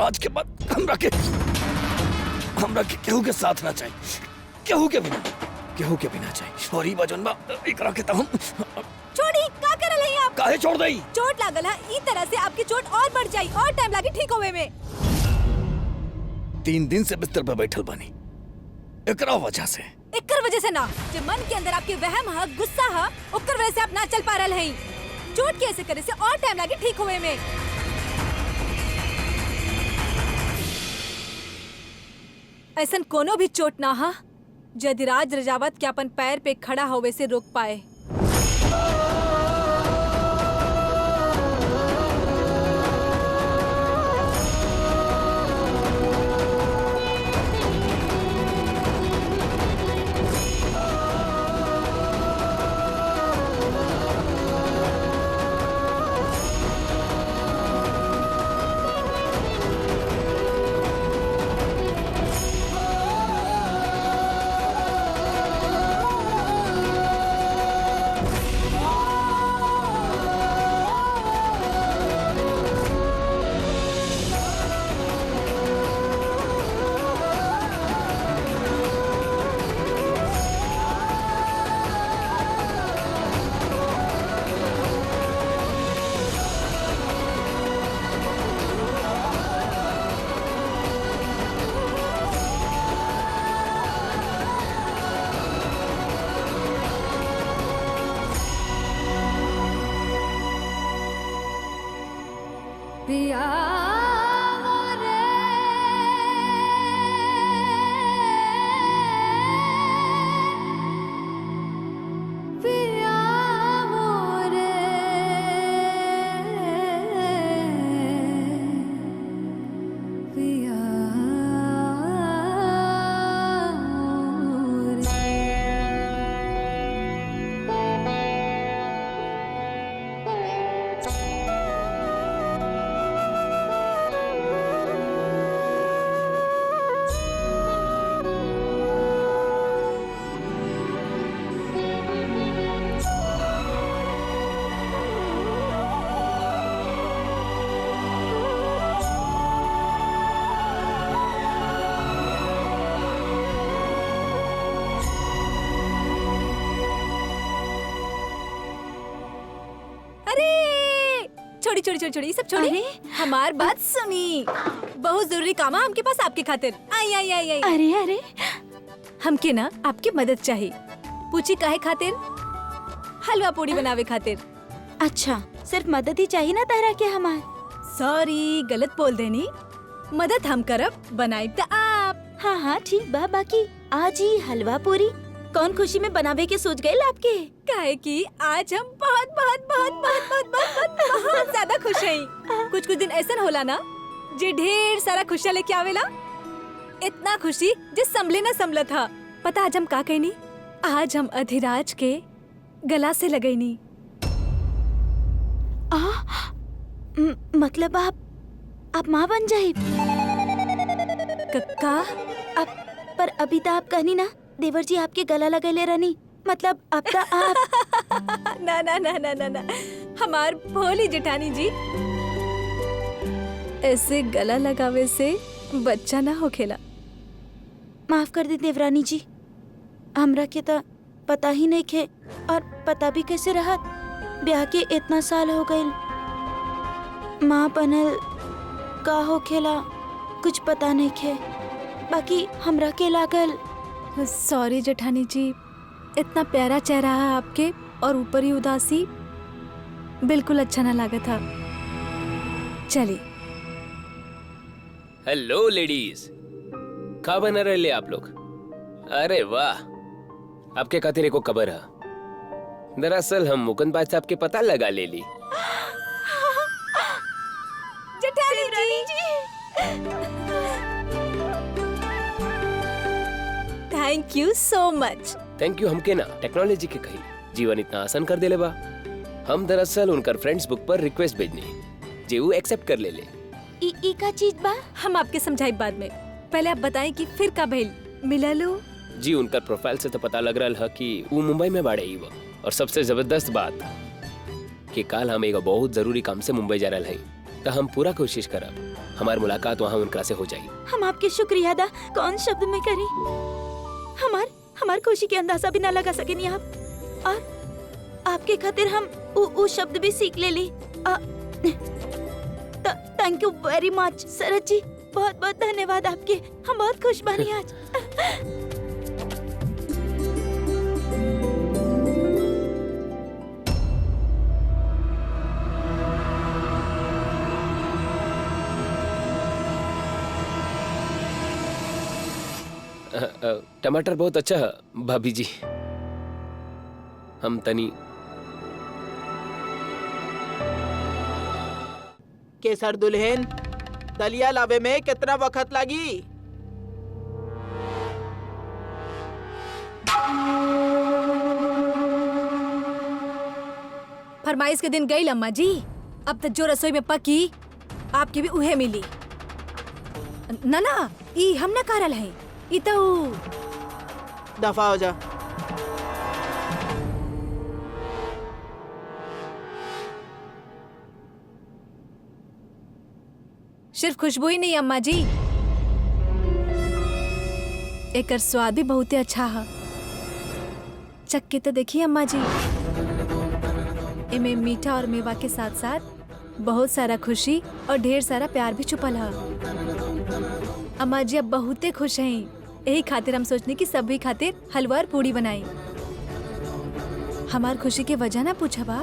आज के बाद हमरा के केहू के साथ ना चाहिए, केहू के बिना चाहिए। और ई बजन बा एकरा के त हम छोड़ी, का कर रहे हैं आप? काहे छोड़ दई? चोट लागल है, ई तरह से आपकी चोट और बढ़ जाई और टाइम लागी ठीक होवे में। 3 दिन से बिस्तर पे बैठल बानी, एकरा वजह से। एकर वजह से ना, जो मन के अंदर आपके वहम है, गुस्सा है, ओकर वजह से आप ना चल पा रहे हैं। चोट कैसे करे से और टाइम लागी ठीक होवे में। ऐसन कोनो भी चोट ना हा जदिराज रजावत के अपन पैर पे खड़ा होवे से रोक पाए। छोड़ी ये सब छोड़ी, हमार बात सुनी। बहुत जरूरी काम है हमके पास आपके खातिर। आई आई आई आई। अरे हमके ना आपकी मदद चाहिए। पूछी काहे खातिर? हलवा पूड़ी बनावे खातिर। अच्छा, सिर्फ मदद ही चाहिए ना तारा के हमार। सॉरी, गलत बोल देनी। मदद हम करब, बनाइब त आप। हाँ हाँ ठीक बा, बाकी आज ही हलवा पूरी कौन खुशी में बनावे के सोच गए आपके? काहे कि आज हम बहुत बहुत बहुत बहुत बहुत बहुत बहुत बहुत ज्यादा खुश हैं। कुछ कुछ दिन ऐसा होला ना जे ढेर सारा खुशियाँ लेके आवेला। इतना खुशी जे संभले ना संभला था। पता आज हम का कहनी? आज हम अधिराज के गला से लगैनी। मतलब आप माँ बन जाए? कक्का अब पर अभी तो आप कहनी ना देवर जी आपके गला लगैले रहनी, मतलब अब तो आप ना ना ना ना ना ना, हमार भोली जेठानी जी, ऐसे गला लगावे से बच्चा ना होखेला। माफ कर दी देवरानी जी, हमरा के तो पता ही नहीं खे, और पता भी कैसे रहत। ब्याह के इतना साल हो गए, माँ बनल का होखेला कुछ पता नहीं खे। बाकी हमरा के लागल। सॉरी जेठानी जी, इतना प्यारा चेहरा है आपके और ऊपर ही उदासी, बिल्कुल अच्छा ना लगा था। चलिए। हेलो लेडीज, का बना रहे आप लोग? अरे वाह, आपके खातिर एको खबर है। दरअसल हम मुकुंद बादशाह आपके पता लगा ले ली। जेठानी जी, thank you so much. Thank you हमके ना, टेक्नोलॉजी के कही जीवन इतना आसान कर देले बा। हम दरअसल उनकर फ्रेंड्स बुक पर रिक्वेस्ट भेजनी जे वो एक्सेप्ट कर ले। ई का चीज बा? हम आपके समझाई बाद में, पहले आप बताएं कि फिर का भइल मिला लो। जी उनकर प्रोफाइल से तो पता लग रहा है कि वो मुंबई में बाड़े ही वो। और सबसे जबरदस्त बात कि कल हम एगो बहुत जरूरी काम से मुंबई जा रहे हैं, तो हम पूरा कोशिश करब हमार मुलाकात वहाँ उनका से हो जाए। हम आपके शुक्रिया अदा कौन शब्द में करी। हमार खुशी के अंदाजा भी ना लगा सकेनी आप, और आपके खातिर हम उ शब्द भी सीख ले ली। थैंक यू वेरी मच शरद जी, बहुत बहुत धन्यवाद आपके। हम बहुत खुश बनी आज। टमाटर बहुत अच्छा है भाभी जी। हम तनी केसर दुल्हन, दलिया लावे में कितना वक्त लगी? फरमाइश के दिन गई अम्मा जी, अब तक जो रसोई में पकी आपकी भी उहे मिली। ना ना, ई हम ना करल है, ई तो दफा हो जा। सिर्फ खुशबू ही नहीं अम्मा जी, एकर स्वाद भी बहुत ही अच्छा है। चख के तो देखिए अम्मा जी, इमे मीठा और मेवा के साथ साथ बहुत सारा खुशी और ढेर सारा प्यार भी छुपल है। अम्मा जी अब बहुते खुश हैं, यही खातिर हम सोचने की सभी खातिर हलवा और पूड़ी बनाई। हमार खुशी के वजह ना पूछबा।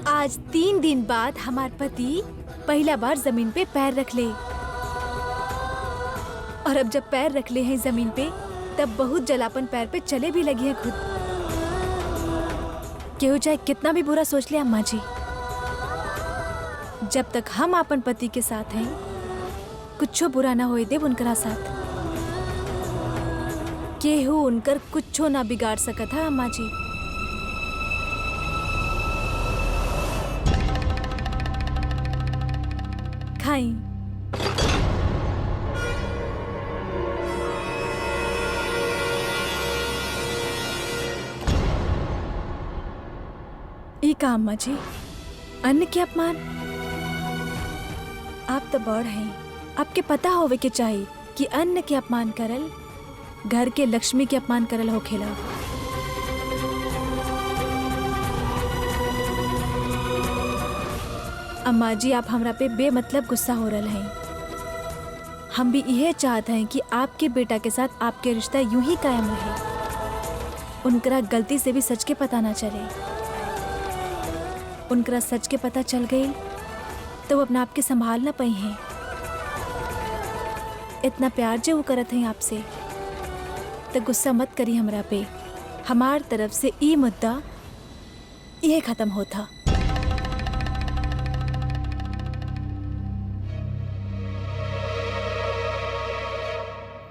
आज 3 दिन बाद हमार पति पहला बार जमीन पे पैर रख ले, और अब जब पैर रख ले हैं जमीन पे, तब बहुत जलापन पैर पे चले भी लगी है खुद। केहू चाहे कितना भी बुरा सोच ले अम्मा जी, जब तक हम अपन पति के साथ हैं कुछो बुरा ना होए देव उनकरा साथ। केहू उनकर कुछो ना बिगाड़ सकत है अम्मा जी। खाई। ई का अम्मा जी, अन्न के अपमान? आप तो बड़ हैं, आपके पता होवे के चाहिए कि अन्न के अपमान करल घर के लक्ष्मी के अपमान करल होखेला। अम्मा जी आप हमरा पे बेमतलब गुस्सा हो रहे हैं। हम भी यह चाहते हैं कि आपके बेटा के साथ आपके रिश्ता यूं ही कायम रहे। उनकरा गलती से भी सच के पता ना चले। उनकरा सच के पता चल गई तो वो अपना आप के संभाल ना पाई हैं। इतना प्यार जो वो करत हैं आपसे, तो गुस्सा मत करी हमरा पे। हमार तरफ से ई मुद्दा ये खत्म होता।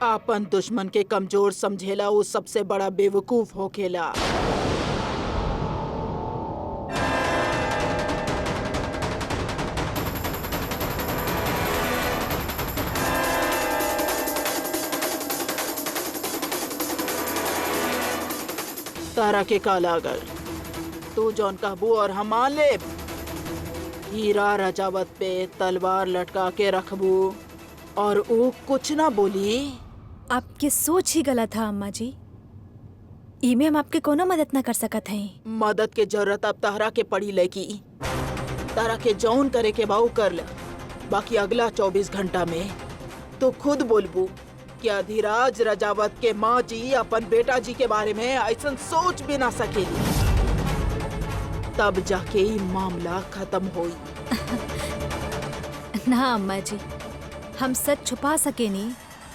आपन दुश्मन के कमजोर समझेला वो सबसे बड़ा बेवकूफ होखेला। तारा के का लागल, तू जौन कहबू और हम मान ले। हीरा रजावत पे तलवार लटका के रखबू और वो कुछ ना बोली। आपकी सोच ही गलत था अम्मा जी। इमे हम आपके कोनो मदद ना कर सकत हैं। मदद के जरूरत अब तारा के पड़ी लेकी। तारा के जौन करे के बाऊ कर ले। बाकी अगला 24 घंटा में तो खुद बोलबू कि अधिराज रजावत के माँ जी अपन बेटा जी के बारे में ऐसा सोच भी ना सकेली। तब जाके ही मामला खत्म होई। ना अम्मा जी, हम सच छुपा सके नहीं,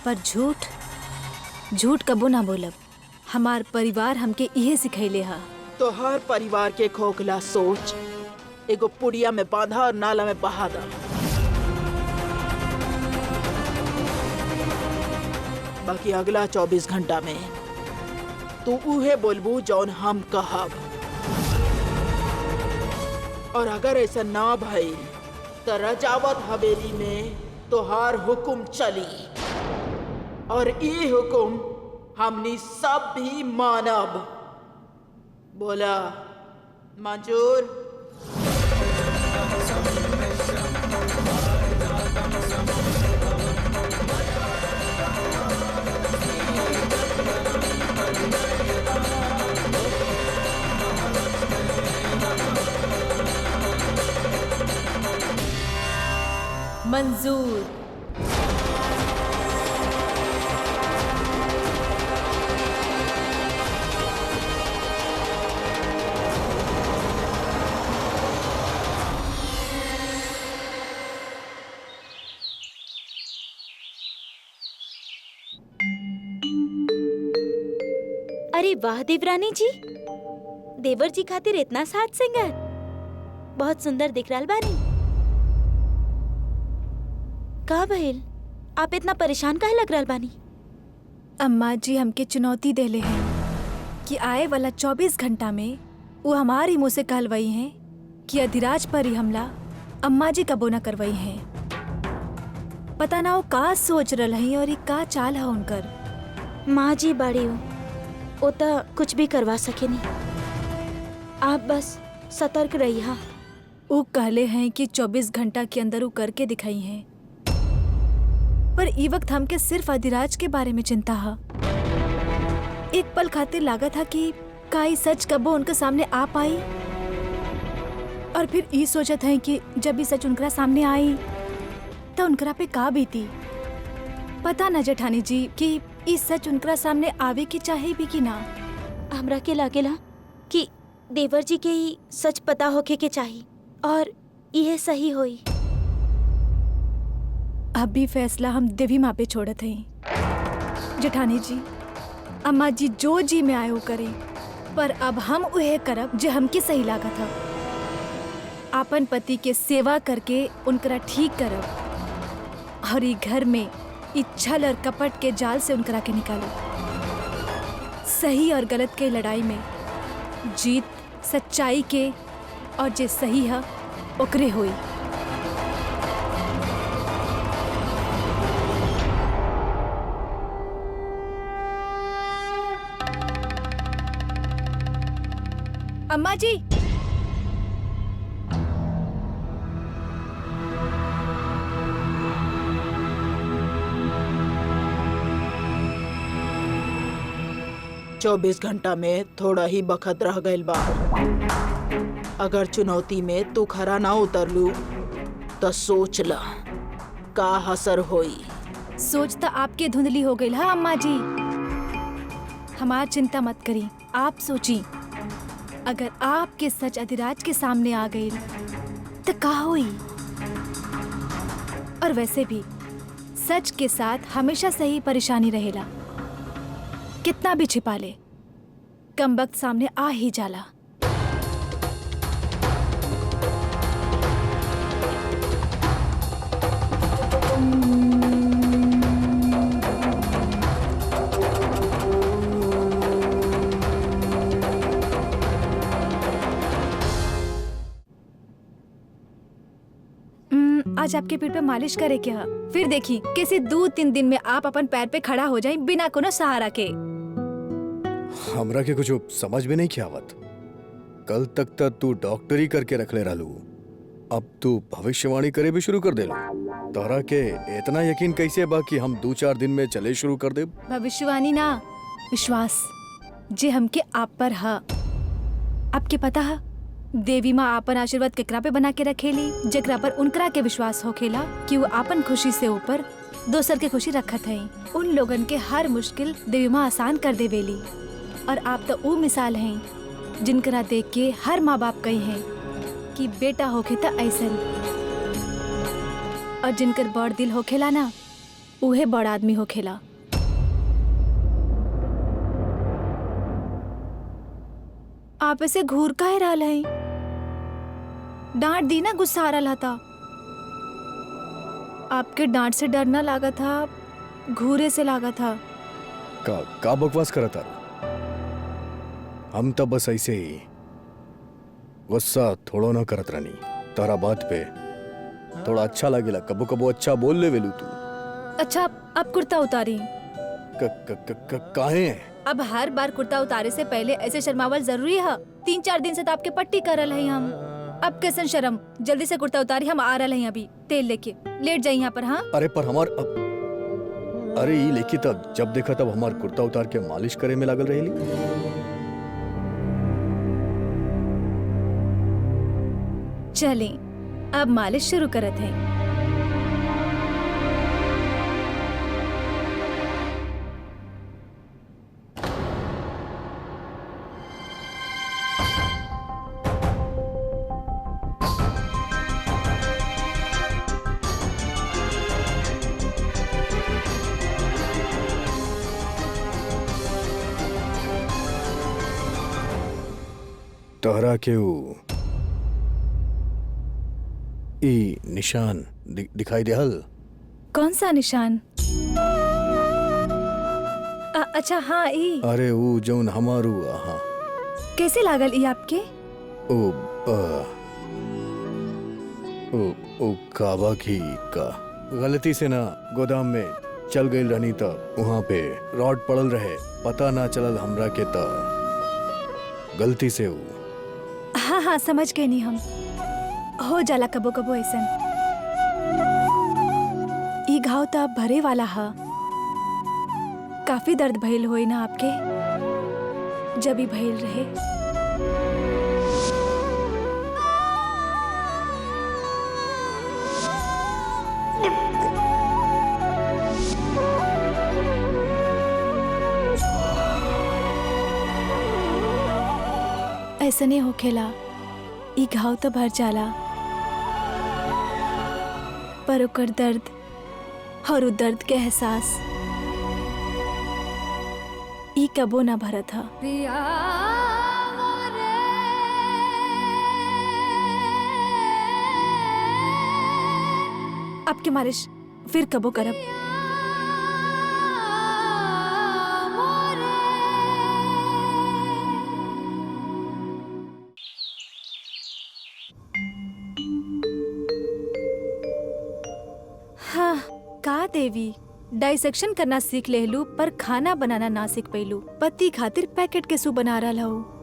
पर झूठ कबो ना बोलब। हमार परिवार हमके इहे सिखैले हा। तो हर परिवार के खोखला सोच एगो पुड़िया में बांधा और नाला में बहा दा। बाकी अगला 24 घंटा में तू उहे बोलबू जौन हम कहब। और अगर ऐसा ना भइल तो रजावत हवेली में तोहार हुक्म चली और ये हुक्म हमनी सब भी मानब। बोला मंजूर? मंजूर। अरे वाह देवरानी जी, देवर जी खातिर इतना साज सिंगार, बहुत सुंदर दिख रहा बानी। का भइल, आप इतना परेशान काहे लग रहल बानी? अम्मा जी हमके चुनौती देले हैं कि आए वाला 24 घंटा में वो हमारी मुँह से कहलवाई हैं कि अधिराज पर ही हमला अम्मा जी कबो ना करवाई हैं। पता ना वो का सोच रल हैं और ये का चाल है उनकर। माँ जी बड़ी हो, वो तो कुछ भी करवा सके नहीं। आप बस सतर्क रही। हाँ, वो कहले हैं कि 24 घंटा के अंदर वो करके दिखाई हैं, पर ई वक्त हमके सिर्फ अधिराज के बारे में चिंता है। एक पल खातिर लगा था कि काई सच कबो उनके सामने आ पाई, और फिर ई सोचत हैं कि जब भी सच उनकरा सामने आई तो उनकरा पे का बीती। पता न जेठानी जी कि ई सच उनकरा सामने आवे की चाहे भी कि ना। हमरा के लागेला कि देवर जी के ही सच पता होके के चाहिए और यह सही होई। अब भी फैसला हम देवी माँ पे छोड़त हैं। जेठानी जी, अम्मा जी जो जी में आयो करे, पर अब हम उहे करब जे हमके सही लागा था। आपन पति के सेवा करके उनकरा ठीक करब और ई घर में छल और कपट के जाल से उनकरा के निकालो। सही और गलत के लड़ाई में जीत सच्चाई के और जे सही है ओकरे होई। अम्मा जी, चौबीस घंटा में थोड़ा ही बखत रह गइल बा। अगर चुनौती में तू खरा ना उतरलू तो सोच ला का असर होई। सोच तो आपके धुंधली हो गई है अम्मा जी। हमार चिंता मत करी। आप सोची, अगर आपके सच अधिराज के सामने आ गई तो का होई? और वैसे भी सच के साथ हमेशा से ही परेशानी रहेला। कितना भी छिपा ले, कम वक्त सामने आ ही जाला। आज आपके पीठ पे मालिश करे क्या? फिर देखी कैसे 2-3 दिन में आप अपन पैर पे खड़ा हो जाए बिना कोनो सहारा के। हमरा के कुछ समझ में नहीं क्या आवत। कल तक तू डॉक्टरी करके रख ले रहलू, अब तू भविष्यवाणी करे भी शुरू कर दे लो। तोहरा के इतना यकीन कैसे बा कि हम 2-4 दिन में चले शुरू कर दे? भविष्यवाणी ना, विश्वास जे हमके आप पर हा। आपके पता है देवी माँ आपन आशीर्वाद केकरा पे बना के रखेली? जेकरा पर उनकरा के विश्वास होखेला कि वो आपन खुशी से ऊपर दोसर के खुशी रखत है। उन लोगन के हर मुश्किल देवी माँ आसान कर देवेली। और आप तो वो मिसाल हैं जिनकरा देख के हर माँ बाप कहे हैं कि बेटा होखे तो ऐसन। और जिनकर बड़ दिल होखेला ना, उहे बड़ आदमी होखेला। आप ऐसे घूर काहे रहल हैं? डांट दी ना, गुस्सा आ रहा था। आपके डांट से डर ना लागा था, घूरे से लागा था। का बकवास करता? हम तो बस ऐसे ही गुस्सा थोड़ा ना करत रहनी। तारा बात पे थोड़ा अच्छा लगेला, कबो कबो अच्छा बोल ले वेलू तू। अच्छा, अब कुर्ता उतारी। काहे? अब हर बार कुर्ता उतारे से पहले ऐसे शर्मावल जरूरी है? 3-4 दिन से तो आपके पट्टी करल है हम। अब कैसन शर्म? जल्दी से कुर्ता उतारी, हम आ रहे हैं अभी तेल लेके। लेट जाइए यहाँ पर। हाँ अरे पर हमार अरे ये लेके तब जब देखा तब हमार कुर्ता उतार के मालिश करे में लागल रहेली। चलें, अब मालिश शुरू करत हैं। तोहरा के ई निशान दिखाई देहल? कौन सा निशान? अच्छा हाँ, ई। अरे वो जौन हमारू। हाँ, कैसे लागल ई आपके? ओ काबा की का गलती से ना गोदाम में चल गई रहनी तब वहाँ पे रॉड पड़ल रहे, पता ना चलल हमरा के तब गलती से वो। हाँ हाँ, समझ गए नहीं हम। हो जाला कबो कबो ऐसन। ई घाव तो अब भरे वाला हा। काफी दर्द भइल होई ना आपके जब ही भइल रहे? ऐसा नहीं होखेला, ई घाव तो भर जाला, पर ओकर दर्द और उ दर्द के एहसास ई कबो ना भरत हा। आपके मालिश फिर कबो करब। हाँ, का देवी डाइसेक्शन करना सीख लेलू पर खाना बनाना ना सीख पैलू। पति खातिर पैकेट के सूप बना रहा हूँ।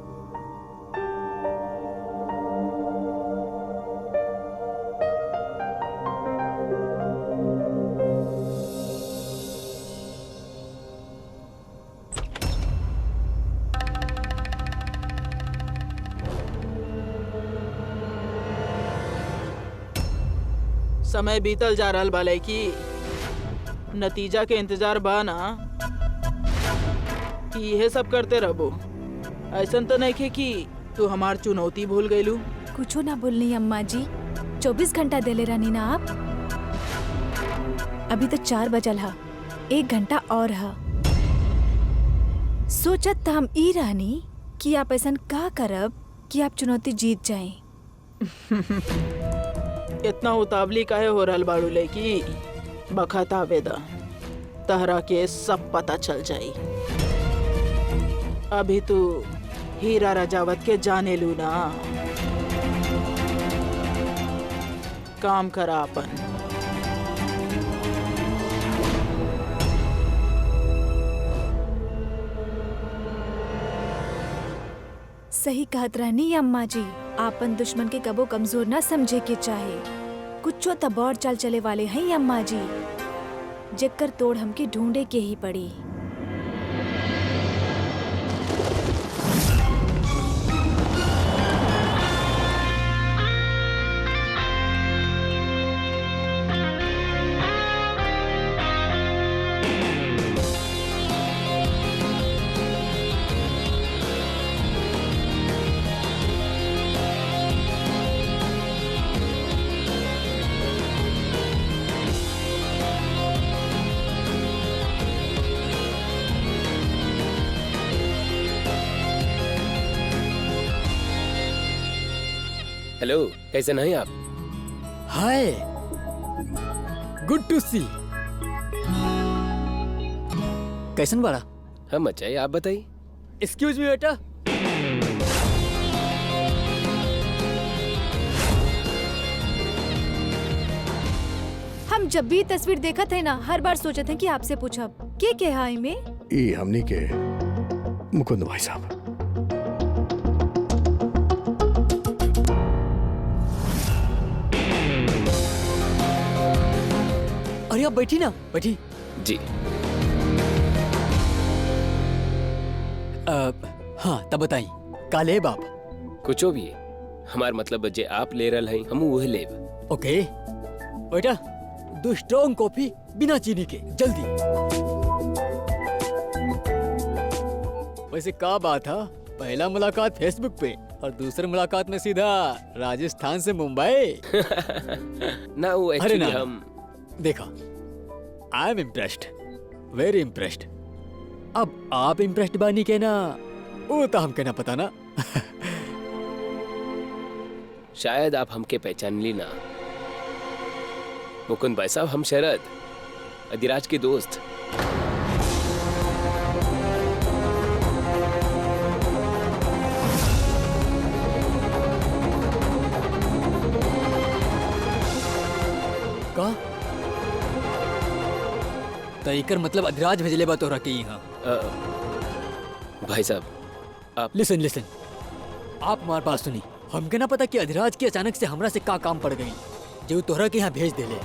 समय बीतल जा रहल बाले की नतीजा के इंतजार बा ना? कि यह सब करते रहो। ऐसा तो नहीं खे कि तू हमार चुनौती भूल गईलू। कुछो ना बोलनी अम्मा जी, 24 घंटा देले रहनी ना आप। अभी तो 4 बजल हा, 1 घंटा और हा। सोचत तो हम ई रहनी कि आप ऐसा का करब कि आप चुनौती जीत जाएं। इतना उतावली काहे हो रहल बाड़ू लड़की? बखत आवेदा, तहरा के सब पता चल जाई। अभी तू हीरा राजावत के जाने लू ना। काम करा अपन। सही कहत रहनी अम्मा जी, आपन दुश्मन के कबो कमजोर ना समझे के चाहे। कुछो तब और चल चले वाले हैं अम्मा जी, जेकर तोड़ हमके ढूंढे के ही पड़ी। हेलो, कैसे हैं आप? हाय, गुड टू सी। कैसन बाड़ा? हम अच्छा है, आप बताइए। एक्सक्यूज मी बेटा। हम जब भी तस्वीर देखा थे ना, हर बार सोचे थे कि आपसे पूछब के हाई में। ये हमनी के मुकुंद भाई साहब। अरे आप बैठी ना, बैठी। जी। हाँ तब बताई काले बाप। कुछो भी हमार मतलब जे आप ले रहा हैं, हम वह लेब। ओके बेटा, 2 स्ट्रॉन्ग कॉफी बिना चीनी के, जल्दी। वैसे का बात है, पहला मुलाकात फेसबुक पे और दूसरी मुलाकात में सीधा राजस्थान से मुंबई। ना वो अरे एक्चुअली ना, हम देखा, I am impressed, very impressed. अब आप इम्प्रेस्ड बानी के ना, वो तो हम कहना पता ना। शायद आप हमके पहचान ली ना। मुकुंद भाई साहब, हम शरद, अधिराज के दोस्त। का तईकर मतलब अधिराज भेजले बा तोहरा के यहाँ। भाई साहब, आप लिसन लिसन, आप हमारे पास सुनी। हमके ना पता कि अधिराज के अचानक से हमरा से का काम पड़ गई जो तोहरा के यहाँ भेज देले।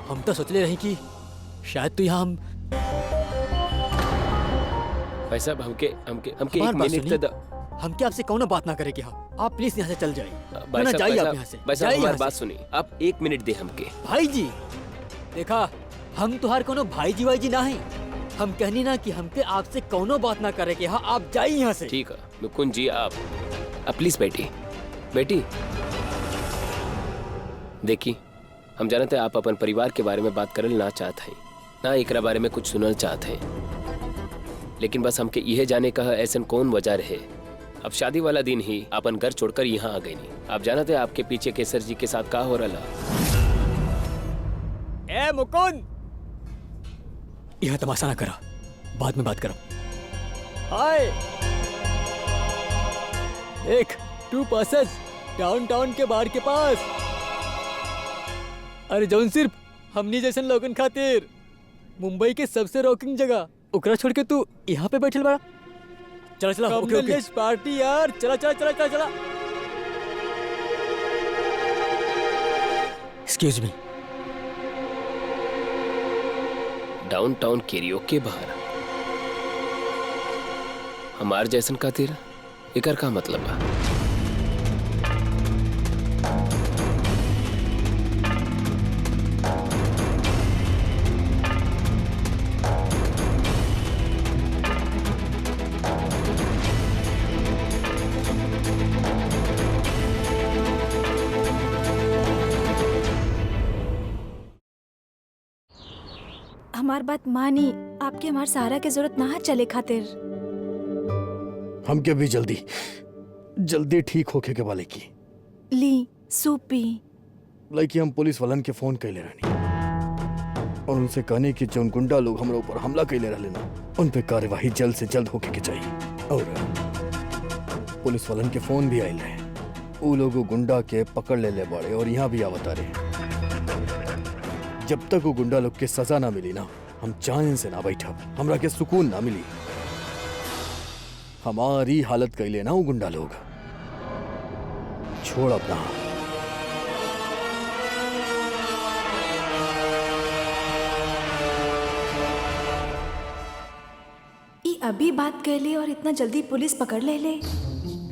हम तो सोचले रही कि शायद तू यहाँ हम भाई साहब, हमके हमके हमके हमार एक बात मिनट सुनी। तक हमके आपसे कौनो बात ना करे के हा। आप प्लीज यहाँ से चल जाइए। भाई ना साहब, जाइए भाई आप साहब, यहाँ से, भाई साहब, जाइए हमारी यहाँ बात से। सुनिए। आप 1 मिनट दे हमके। भाई जी, देखा, हम तुहार कोनो भाई जी वाई जी ना है। हम कहनी ना कि हमके आपसे कौनो बात ना करे के हा। आप जाइए यहाँ से। ठीक है मुकुंद जी, आप प्लीज बैठिए, बैठिए। देखिए, हम जानते हैं आप अपन परिवार के बारे में बात करल ना चाहते हैं, ना एकरा बारे में कुछ सुनल चाहते हैं, लेकिन बस हमके यह जाने का है ऐसा कौन वजह रहे अब शादी वाला दिन ही अपन घर छोड़कर यहाँ आ गई। नहीं, आप जानते हैं आपके पीछे केसर जी के साथ का हो रहा। ए मुकुंद, यह तमाशा ना करा, बाद में बात करो। हाय, एक 2 पर्सेस डाउनटाउन के बार के पास। अरे जौन सिर्फ हमनी जैसन लोगन खातिर मुंबई के सबसे रॉकिंग जगह, ओकरा छोड़ के तू यहाँ पे बैठल बड़ा। चला चला, ओके ओके पार्टी यार, चला चला चला चला चला। Excuse me. डाउनटाउन कैरियो के बाहर हमार जैसन खातिर एकर का मतलब है? हमार बात मानी, आपके हमार सहारा के जरूरत ना चले खातिर। हमके भी जल्दी जल्दी ठीक होके के वाले की ली सूप पी। लाइक हम पुलिस वालन के फोन कैले रहनी और उनसे कहने की जो गुंडा लोग हमरा ऊपर हमला कैले रहले ना, उन पे कार्यवाही जल्द से जल्द होके के चाहिए। और पुलिस वालन के फोन भी आइल है, वो लोग गुंडा के पकड़ ले बड़े और यहाँ भी आवता रहे। जब तक वो गुंडा लोग के सजा ना मिली ना, हम चैन से ना बैठब, हमरा के सुकून ना मिली। हमारी हालत कैले ना वो गुंडा लोग। छोड़ अपना। अभी बात कर ले और इतना जल्दी पुलिस पकड़ ले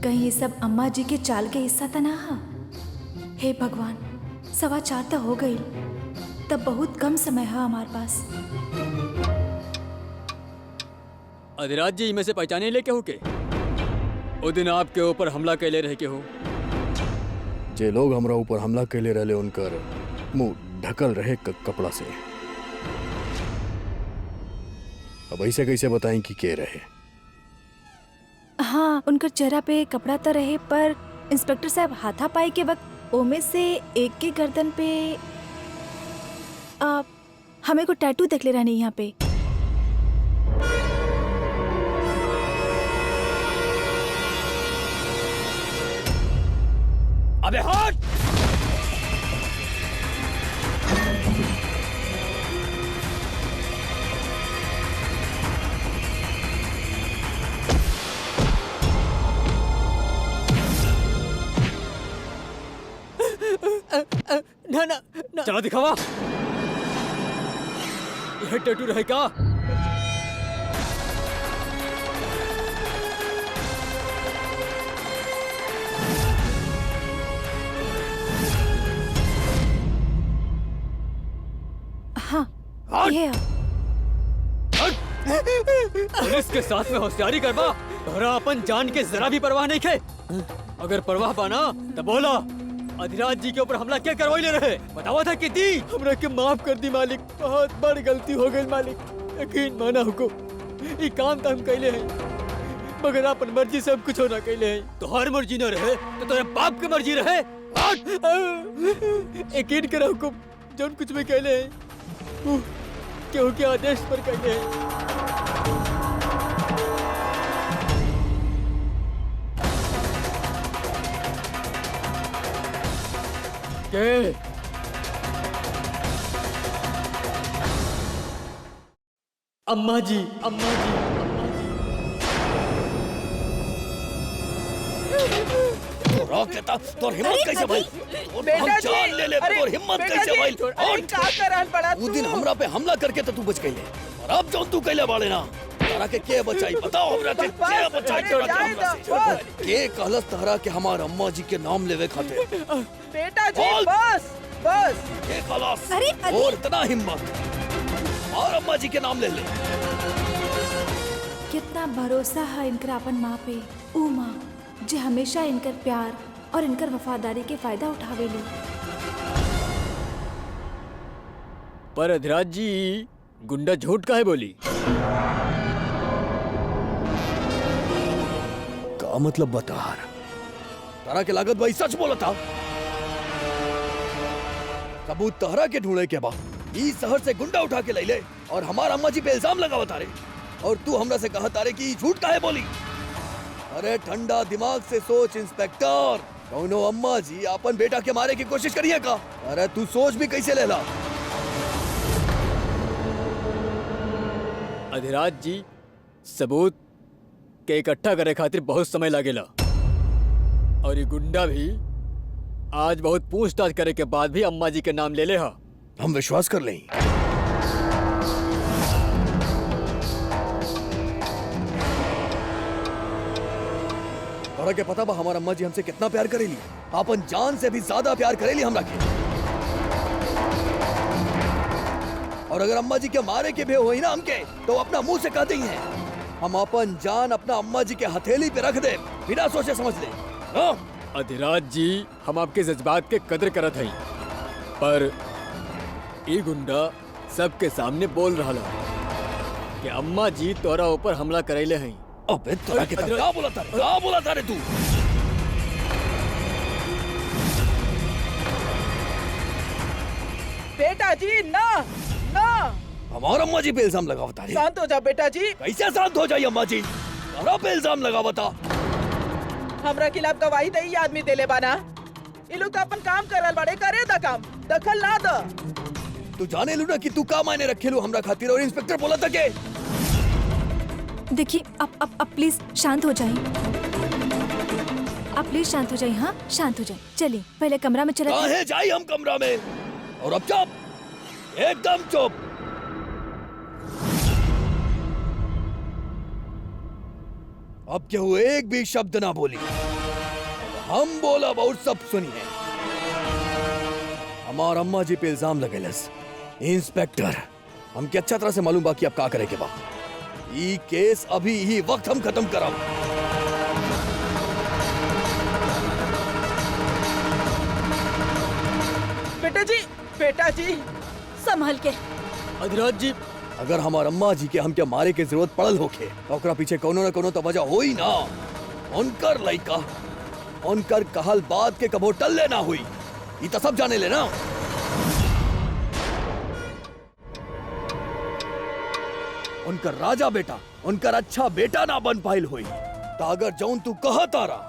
कहीं ये सब अम्मा जी के चाल के हिस्सा तो ना हा? हे भगवान, 4:15 तो हो गई, तब बहुत कम समय है हमारे पास। अधिराज जी में से पहचाने लेके हो के वो दिन आपके ऊपर हमला कैले रह के हो। जे लोग हमरा ऊपर हमला कैले रहले उनकर मुंह ढकल रहे कपड़ा से। अब ऐसे कैसे बताएं कि के रहे? हाँ, उनकर चेहरा पे कपड़ा तो रहे, पर इंस्पेक्टर साहब हाथापाई के वक्त ओमे से एक के गर्दन पे हमें को टैटू देख ले रहने यहाँ पे। अबे हट! ना ना ना, चला दिखावा। यह टैटू रहे का? हाँ, ये पुलिस के साथ में होशियारी करबा, तोहरा अपन जान के जरा भी परवाह नहीं खे। अगर परवाह पाना तो बोला, अधिराज जी के ऊपर हमला क्या करवाई ले रहे? बतावा था कि दी। हमरा के माफ कर दी मालिक, बहुत बड़ गलती हो गई मालिक। यकीन माना हुकुम, ये काम तो हम कैले हैं, मगर अपन मर्जी से हम कुछ होना कैले हैं। तोहर मर्जी न रहे तो तेरे बाप की मर्जी रहे। यकीन करा हुकुम, जो कुछ भी कैले हैं केहू के आदेश पर कैले हैं। के? अम्मा जी, अम्मा जी, अम्मा जी। रोक लेता, तोर हिम्मत कैसे भाई? हम जान ले तोर हिम्मत कैसे भाई? और का करन पड़ा वो दिन हमरा पे हमला करके तो तू बच गई है, और अब जो तू कैले बाड़े ना, तारा के के बचाई? बताओ हमरा के के बचाई? के कहलस तारा के हमार अम्मा जी के नाम लेवे खातिर? बेटा जी, बस बस। के कहलस? अरे, और इतना हिम्मत, और अम्मा जी के नाम ले ले। कितना भरोसा है इनकर अपन माँ पे, ऊ माँ जे हमेशा इनकर प्यार और इनकर वफादारी के फायदा उठावेली। पर अधिराज जी, गुंडा झूठ काहे बोली? का मतलब बता? तारा के लागत भाई सच बोला था? सबूत तहरा के ढूंढे के बाद इस शहर से गुंडा उठा के ले ले और हमारा अम्मा जी पे इल्जाम लगावा तारे, और तू हमरा से कहा तारे कि झूठ काहे बोली? अरे ठंडा दिमाग से सोच इंस्पेक्टर, कौनो अम्मा जी अपन बेटा के मारे की कोशिश करिए का? अरे तू सोच भी कैसे लेला? अधिराज जी, सबूत के इकट्ठा करे खातिर बहुत समय लागेला, और ये गुंडा भी आज बहुत पूछताछ करे के बाद भी अम्मा जी के नाम ले ले हा। हम विश्वास कर लें। तोरा के पता बा हमारा अम्मा जी हमसे कितना प्यार करेली? अपन जान से भी ज्यादा प्यार करेली हमरा के। और अगर अम्मा जी के मारे के भी हुई ना हमके, तो अपना मुंह से कहते ही हैं, हम अपन जान अपना अम्मा जी के हथेली पे रख दे, बिना सोचे समझ ले। हाँ? अधिराज जी, हम आपके जज्बात के कदर करत हई, पर ये गुंडा सबके सामने बोल रहा कि अम्मा जी तोरा ऊपर हमला करैले हैं। अबे तोरा के का बोला था रे तू? बेटा जी ना ना, हमार अम्मा जी पे इल्जाम लगावता रे। शांत हो जा बेटा जी। कैसे शांत हो जाई अम्मा जी? तारा पे इल्जाम लगावता। हमरा खिलाफ गवाही दे ही आदमी देले बाना। ये लोग तो अपन काम करल बाड़े, करे दा काम, दखल ना द। तू जाने लू ना कि तू का मायने रखे लो हमरा खातिर, और इंस्पेक्टर बोला था के देखिए आप प्लीज शांत हो जाइए। आप प्लीज शांत हो जाइए। हाँ शांत हो जाइए। चलिए पहले कमरा में चला। काहे जाई हम कमरा में? और अब चुप, एकदम चुप। अब क्या हुआ? एक भी शब्द ना बोली। हम बोला बहुत सब सुनिए। हमार अम्मा जी पे इल्जाम लगेलस। इंस्पेक्टर, हमके अच्छा तरह से मालूम बा कि अब का करे के बा। ई केस अभी ही वक्त हम खत्म करब। बेटा जी संभल के। अधिराज जी, अगर हमार अम्मा जी के हमके मारे के जरूरत पड़ल होखे तो ओकरा पीछे कोनो न कोनो तो वजह होई ना। उनकर लइका, उनकर कहल बात के कबो टल्ले ना हुई। ई तो सब जाने ले ना। उनकर राजा बेटा, उनकर अच्छा बेटा ना बन पाइल हुई। तो अगर जौन तू कहा तारा,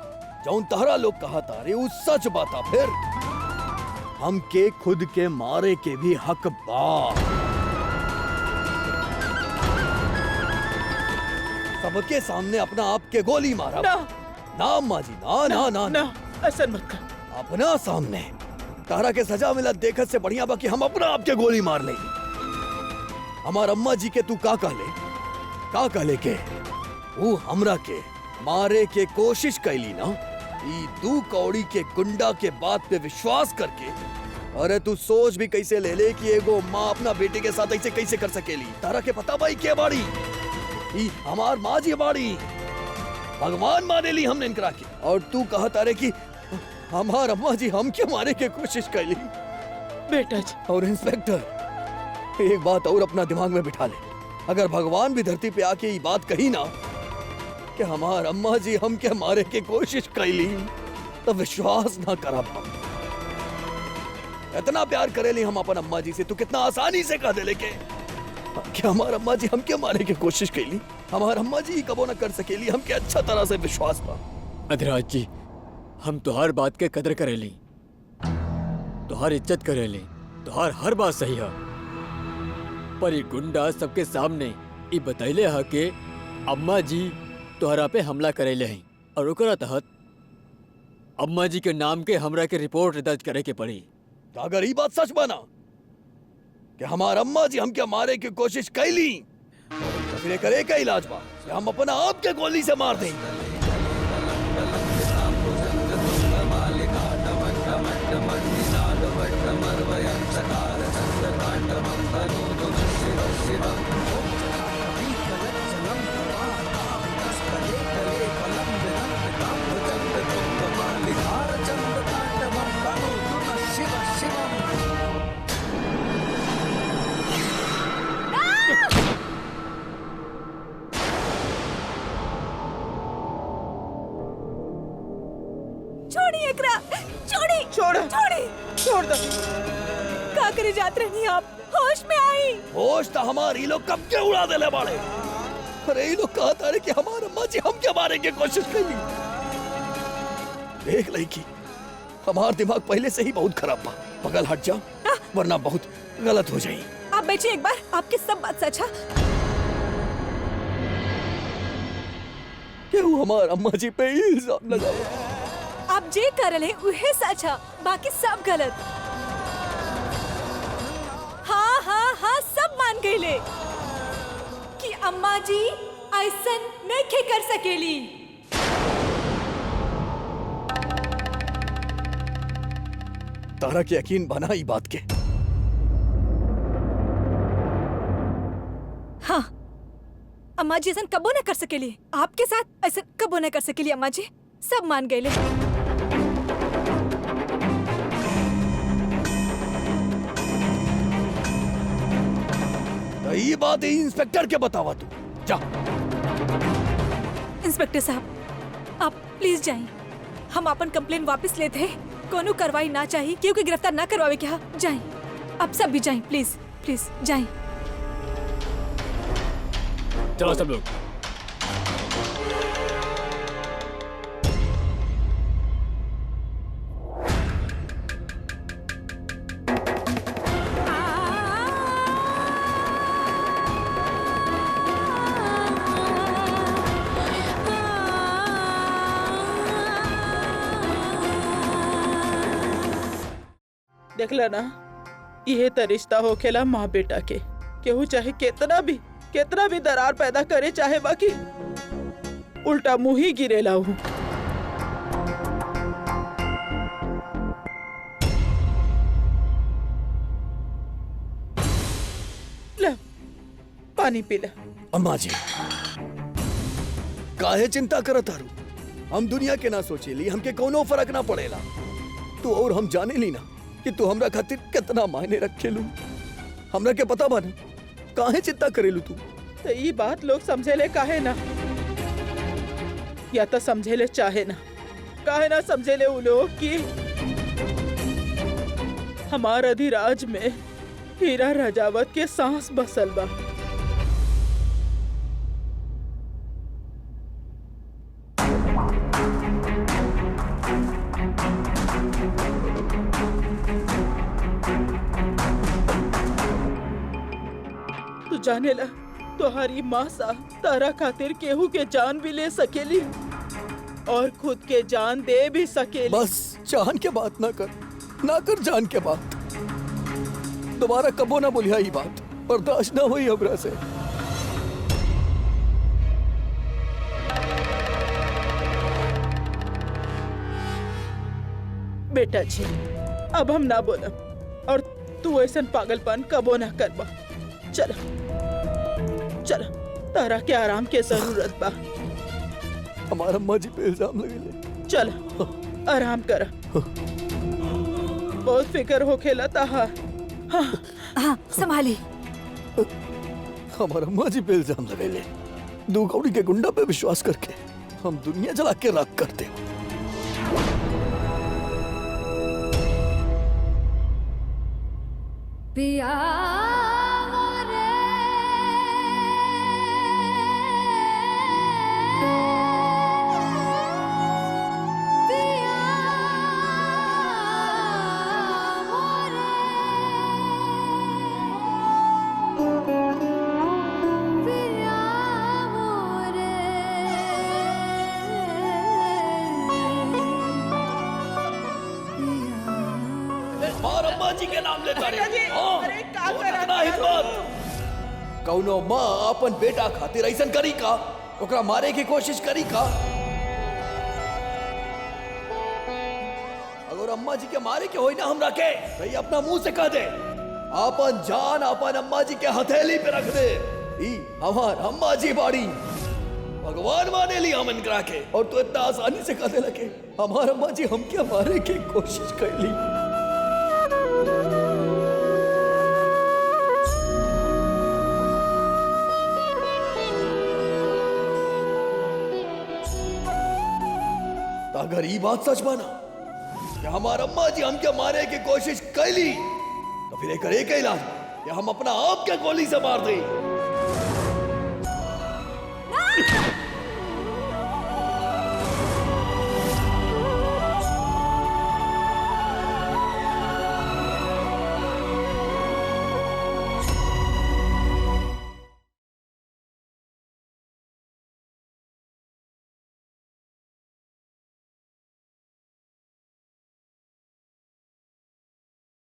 जौन तहरा लोग कहा तारे उ सच बाता, फिर हमके खुद के मारे के भी हक बा। सबके सामने अपना आप के गोली मारा ना ना अम्मा जी, ना ना ना ना, ऐसा मत कर। अपना सामने तारा के सजा मिला देखत से बढ़िया बा कि हम अपना आप के गोली मार ले। हमार अम्मा जी के तू का कहले के वो हमरा के मारे के कोशिश कैली ना। ई दू कौड़ी के गुंडा के बात पे विश्वास करके, अरे तू सोच भी कैसे ले कि एगो माँ अपना बेटे के साथ ऐसे कैसे कर सकेली? तारा के पता भाई के बाड़ी? ई हमार माँ जी बाड़ी, भगवान माने ली हमने इनकरा के। और तू कहा तारे कि हमार अम्मा जी हम के मारे के कोशिश कैली। बेटा जी, और इंस्पेक्टर, एक बात और अपना दिमाग में बिठा ले। अगर भगवान भी धरती पे आके ये बात कही ना कि हमार अम्मा जी हम के मारे के कोशिश कैली, तो विश्वास ना करब हम। इतना प्यार करेली हम अपन अम्मा जी से, तू कितना आसानी से कह दे लेके कि हमार अम्मा जी हम के मारे के कोशिश कैली। हमार अम्मा जी कबो ना कर सकेली, हमके अच्छा तरह से विश्वास बा। अधिराज जी, हम तुहार बात के कदर करेली, तुहार इज्जत करेली, तुहार हर बात सही है। पर ये गुंडा सबके सामने ये बतैले है कि अम्मा जी तोहरा पे हमला करेले हैं, और ओकरा तहत अम्मा जी के नाम के हमरा के रिपोर्ट दर्ज करे के पड़ी। तो अगर ये बात सच बना कि हमार अम्मा जी हमके मारे की कोशिश कैली, तो फिर करे का इलाज बा कि हम अपना आप के गोली से मार दें। छोड़िए एकरा, छोड़ दो। का करे जात रही आप? होश में आई। होश तो हमारी लोग कब के उड़ा देले बाड़े। अरे ये लोग कहा तारे कि हमार अम्मा जी हम के मारे की कोशिश कैली। देख लड़की, हमार दिमाग पहले से ही बहुत खराब बा। बगल हट जा, वरना बहुत गलत हो जाई। आप बैठिए एक बार, आपकी सब बात सच है। क्यों हमार अम्मा जी पे इल्जाम लगावा? आप जे कर रहे उहे सच है, बाकी सब गलत। हाँ हाँ हाँ, सब मान गईले कि अम्मा जी ऐसन नहीं कर सकेली। तारा के यकीन बना ई बात के? हाँ, अम्मा जी ऐसा कबो न कर सकेली। आपके साथ ऐसा कबो न कर सकेली अम्मा जी, सब मान गईले। ये बात ही इंस्पेक्टर के बतावा तू जा। इंस्पेक्टर साहब आप प्लीज जाइए, हम अपन कंप्लेन वापस लेते हैं। कोनो कार्रवाई ना चाहिए, क्योंकि गिरफ्तार ना करवावे क्या। जाइए, आप सब भी जाइए, प्लीज प्लीज जाइए। चलो सब लोग। देखला ना, ये तो रिश्ता होखेला माँ बेटा के। केहू चाहे कितना भी दरार पैदा करे, चाहे बाकी उल्टा मुंह ही गिरेला हूँ। ले पानी पी ले। अम्मा जी काहे चिंता करत तारू? हम दुनिया के ना सोचेली, हमके कोनो फर्क ना पड़ेला। तू और हम जाने ली ना कि तू हमरा खातिर कितना मायने रखेलू। हमरा के पता बा ना, काहे चिंता करेलू तू? तो ये बात लोग समझेले काहे ना, या तो समझेले चाहे ना, काहे ना समझेले वो लोग कि हमार अधिराज में हीरा राजावत के सांस बसल बा। तू जाने ला, तुम्हारी माँ सा तारा खातिर केहू के जान भी ले सकेली और खुद के जान दे भी सकेली। बस जान के बात ना कर जान के बात। दोबारा कबो ना बोलिया ये बात, बर्दाश्त ना हुई हमरा से। बेटा जी, अब हम ना बोलब और तू ऐसा पागलपन कबो ना करबा। चल तारा के आराम के जरूरत बा। हमारा अम्मा जी पे इल्जाम लगेले। चल आराम कर, बहुत फिक्र होखेला ताहार। हाँ संभाली। हमारा अम्मा जी पे इल्जाम लगेले। दो कौड़ी के गुंडा पे विश्वास करके हम दुनिया जला के राख करते। पिया अम्मा जी के नाम लेता रे। अरे का इतना हिम्मत कौनो माँ अपन बेटा खातिर ऐसन करी का? ओकरा मारे की कोशिश करी का? अगर अम्मा जी के मारे के होई ना हमरा के, तो ये अपना मुंह से कह दे। अपन जान अपन अम्मा जी के हथेली पे रख दे। ई हमार अम्मा जी बाड़ी, भगवान माने ली हम इनकरा के, और तू इतना आसानी से कह दे लगे हमार अम्मा जी हमके मारे की कोशिश कैली। अगर ये बात सच बना कि हमार अम्मा जी हमके मारे की कोशिश कैली, तो फिर एक ही इलाज कि हम अपना आप के गोली से मार दें।